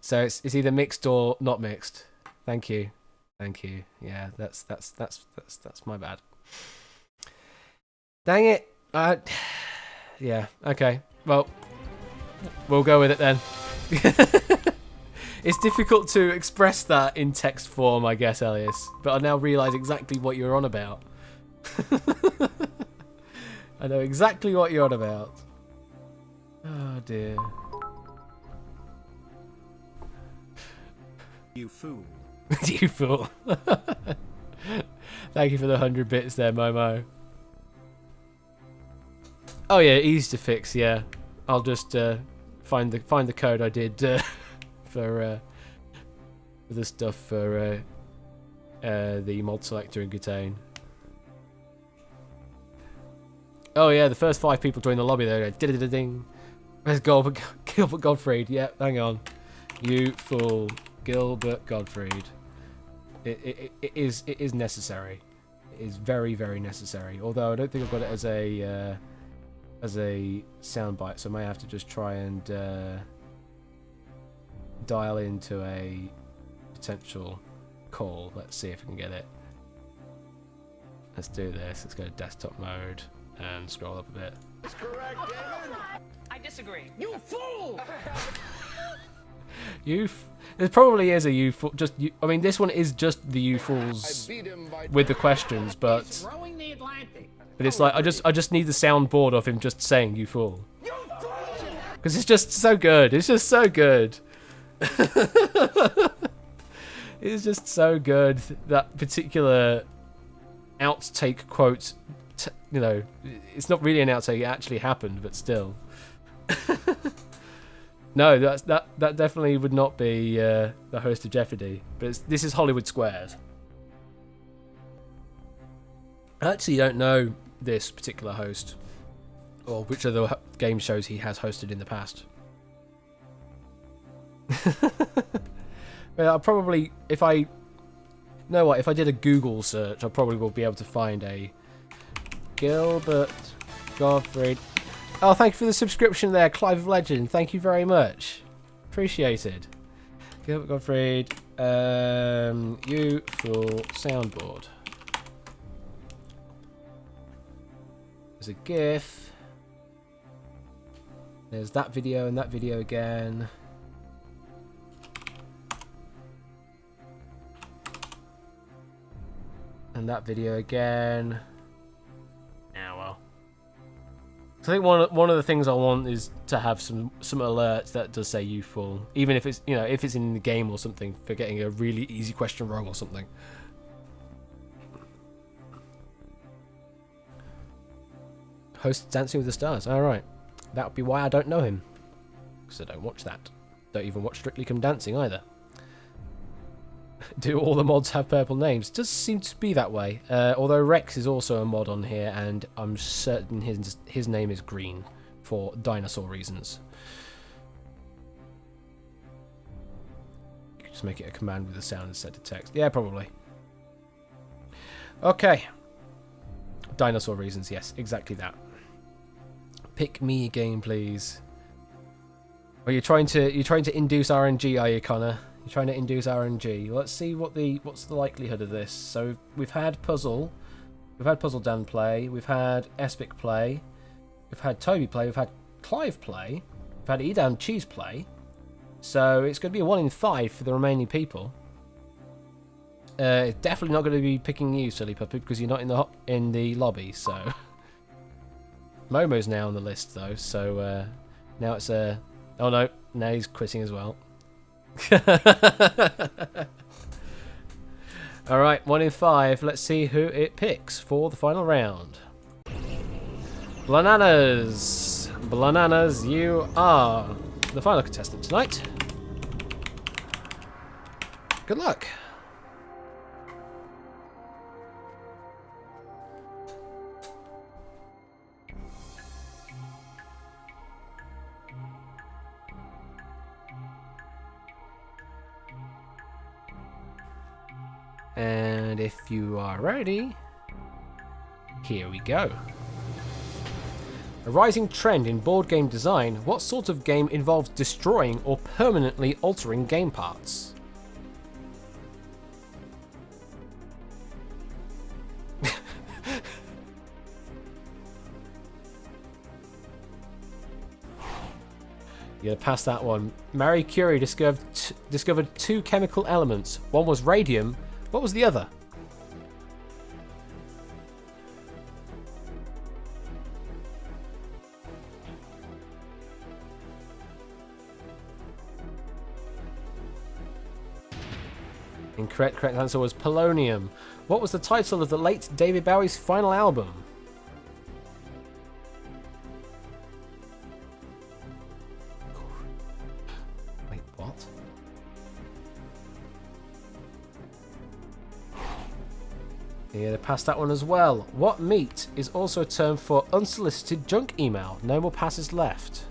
So it's either mixed or not mixed. Thank you. Yeah, that's my bad. Dang it. Yeah. Okay. Well, We'll go with it then. It's difficult to express that in text form, I guess, Elias. But I now realise exactly what you're on about. I know exactly what you're on about. Oh dear. You fool. You fool. Thank you for the 100 bits there, Momo. Oh yeah, easy to fix. Yeah, I'll just find the code I did for the stuff for the mod selector in Gutane. Oh yeah, the first 5 people join the lobby there. Ding. Where's Gilbert Gottfried? Yeah, hang on. You fool, Gilbert Gottfried. It is necessary. It is very, very necessary. Although I don't think I've got it as a soundbite, so I may have to just try and dial into a potential call. Let's see if we can get it. Let's do this. Let's go to desktop mode and scroll up a bit. That's correct, David. I disagree. You fool! There probably is a you fool. I mean, this one is just the you fools with the questions, but it's like I just need the soundboard of him just saying you fool, because it's just so good. It's just so good. It's just so good. That particular outtake quote, you know, it's not really an outtake. It actually happened, but still. No, that definitely would not be the host of Jeopardy. But this is Hollywood Squares. I actually don't know this particular host, or which other game shows he has hosted in the past. But I'll probably, if I did a Google search, I probably will be able to find a Gilbert Gottfried. Oh, thank you for the subscription there, Clive of Legend. Thank you very much. Appreciated. Gilbert Gottfried, you fool soundboard. There's a GIF. There's that video and that video again. And that video again. Ah, well. So I think one of the things I want is to have some alerts that does say you fool, even if it's, you know, if it's in the game or something, for getting a really easy question wrong or something. Host Dancing with the Stars. All right, that would be why I don't know him, because I don't watch that. Don't even watch Strictly Come Dancing either. Do all the mods have purple names? Does seem to be that way. Although Rex is also a mod on here, and I'm certain his name is green for dinosaur reasons. You can just make it a command with a sound instead of text. Yeah, probably. Okay. Dinosaur reasons, yes, exactly that. Pick me game, please. Well, you're trying to induce RNG, are you, Connor? You're trying to induce RNG. Let's see what's the likelihood of this. So we've had Puzzle Dan play, we've had Espic play, we've had Toby play, we've had Clive play, we've had Edam Cheese play. So it's going to be a 1 in 5 for the remaining people. It's definitely not going to be picking you, silly puppy, because you're not in the lobby. So Momo's now on the list though. So now it's oh no, now he's quitting as well. Alright, 1 in 5. Let's see who it picks for the final round. Bananas! Bananas, you are the final contestant tonight. Good luck. And if you are ready, here we go. A rising trend in board game design. What sort of game involves destroying or permanently altering game parts? You're past that one. Marie Curie discovered two chemical elements. One was radium. What was the other? Incorrect. Correct answer was polonium. What was the title of the late David Bowie's final album? Wait, what? Yeah, they passed that one as well. What meat is also a term for unsolicited junk email? No more passes left.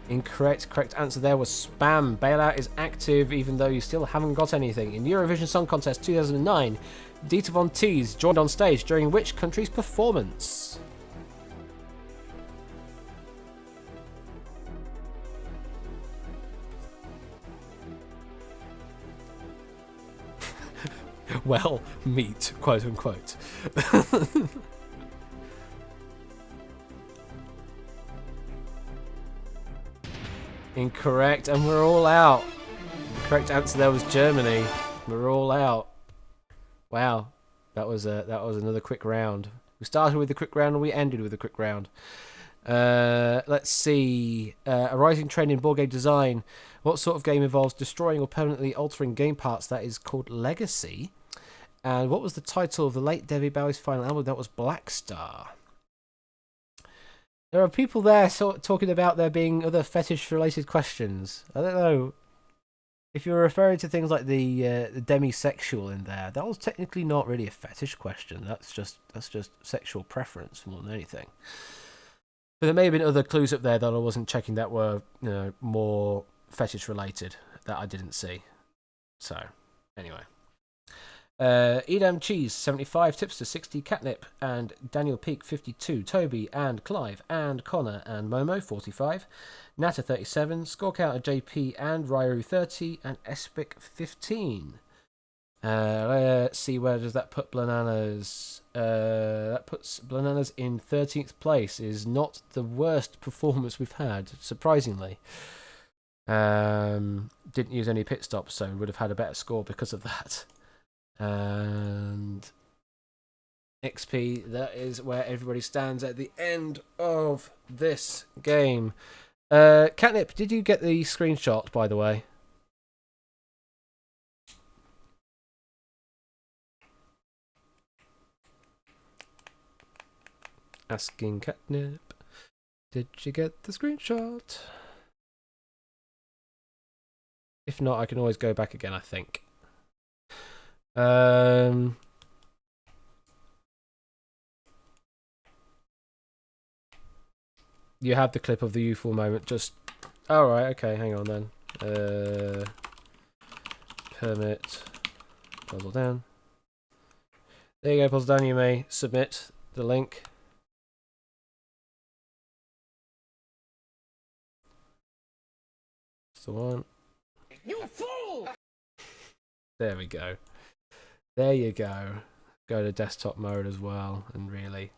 Incorrect. Correct answer there was spam. Bailout is active even though you still haven't got anything. In Eurovision Song Contest 2009, Dieter von Teese joined on stage during which country's performance? Well, meat, quote unquote. Incorrect, and we're all out. The correct answer there was Germany. We're all out. Wow, that was another quick round. We started with the quick round and we ended with a quick round. Let's see. A rising trend in board game design. What sort of game involves destroying or permanently altering game parts? That is called Legacy. And what was the title of the late David Bowie's final album? That was Black Star. There are people there talking about there being other fetish-related questions. I don't know. If you're referring to things like the demisexual in there, that was technically not really a fetish question. That's just sexual preference more than anything. But there may have been other clues up there that I wasn't checking that were, you know, more fetish-related that I didn't see. So, anyway. Edam Cheese 75, Tipster 60, Catnip and Daniel Peak 52, Toby and Clive and Connor and Momo 45, Nata 37, Score Counter JP and Ryu 30 and Espic 15. Let's see, where does that put Bananas? That puts Bananas in 13th place. Is not the worst performance we've had, surprisingly. Didn't use any pit stops, so would have had a better score because of that. And XP, that is where everybody stands at the end of this game. Catnip, did you get the screenshot, by the way? Asking Catnip, did you get the screenshot? If not, I can always go back again, I think. You have the clip of the youthful moment. Just, all right, okay, hang on then. Permit, puzzle down. There you go, puzzle down. You may submit the link. That's the one. You fool! There we go. There you go. Go to desktop mode as well, and really,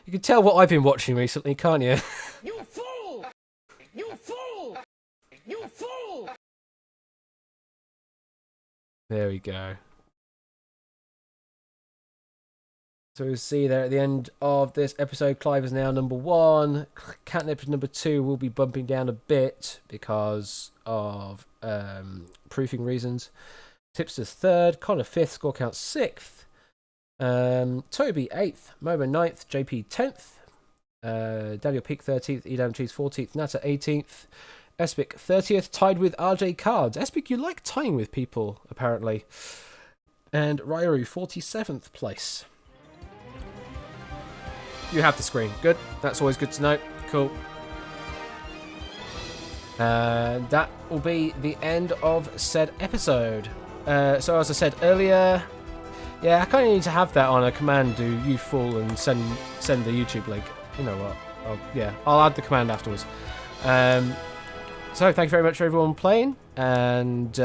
you can tell what I've been watching recently, can't you? You fool! You fool! You fool! There we go. So we'll see there at the end of this episode, Clive is now number 1. Catnip is number 2. Will be bumping down a bit because of proofing reasons. Tipster's 3rd, Connor 5th, score count 6th. Toby 8th, Momo 9th, JP 10th. Daniel Peak 13th, Edam Cheese 14th, Nata 18th. Espic 30th, tied with RJ Cards. Espic, you like tying with people, apparently. And Ryu 47th place. You have the screen. Good. That's always good to know. Cool. And that will be the end of said episode. So as I said earlier, yeah, I kind of need to have that on a command, do you fool, and send the YouTube link. You know what? I'll add the command afterwards. So thank you very much for everyone playing, and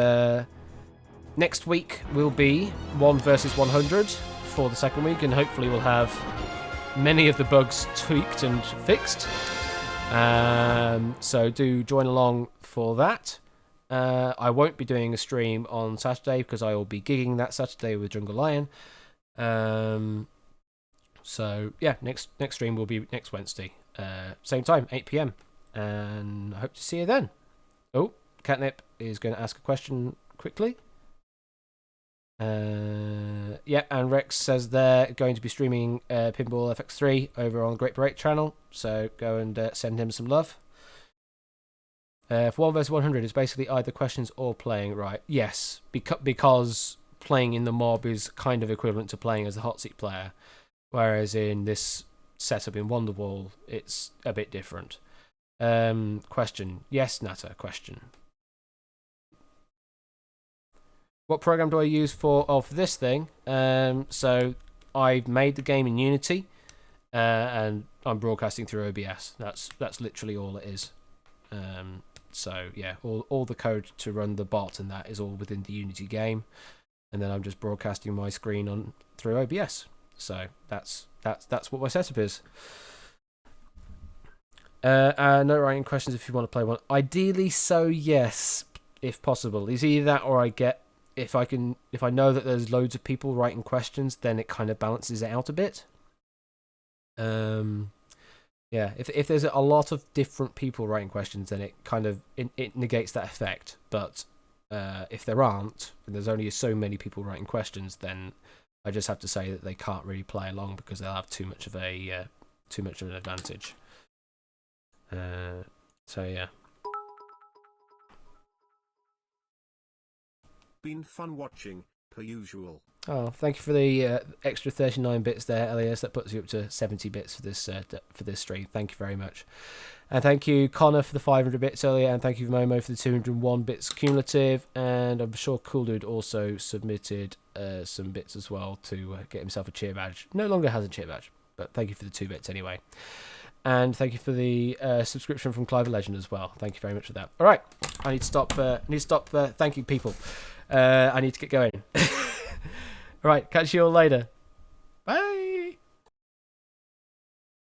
next week will be 1 versus 100 for the second week, and hopefully we'll have many of the bugs tweaked and fixed. So do join along for that. I won't be doing a stream on Saturday because I will be gigging that Saturday with Jungle Lion. So yeah, next stream will be next Wednesday, same time, 8 PM, and I hope to see you then. Oh, Catnip is going to ask a question quickly. Yeah, and Rex says they're going to be streaming Pinball FX3 over on the Great Parade channel, so go and send him some love. For 1 vs 100, it's basically either questions or playing, right? Yes, because playing in the mob is kind of equivalent to playing as a hot seat player, whereas in this setup in Wonderwall, it's a bit different. Question. Yes, Nata, question. What program do I use for this thing? So I've made the game in Unity, and I'm broadcasting through OBS. That's literally all it is. So yeah, all the code to run the bot and that is all within the Unity game, and then I'm just broadcasting my screen on through OBS. So that's what my setup is. No writing questions if you want to play one. Ideally, so yes, if possible. It's either that or I get. If I know that there's loads of people writing questions, then it kind of balances it out a bit. Yeah, if there's a lot of different people writing questions, then it kind of it negates that effect. But if there aren't, and there's only so many people writing questions, then I just have to say that they can't really play along because they'll have too much of an advantage. So yeah. Been fun watching, per usual. Oh, thank you for the extra 39 bits there, Elias. That puts you up to 70 bits for this stream. Thank you very much. And thank you, Connor, for the 500 bits earlier, and thank you, Momo, for the 201 bits cumulative. And I'm sure Cool Dude also submitted some bits as well to get himself a cheer badge. No longer has a cheer badge, but thank you for the 2 bits anyway. And thank you for the subscription from Clive Legend as well. Thank you very much for that. All right, I need to stop thanking people. I need to get going. All right, catch you all later.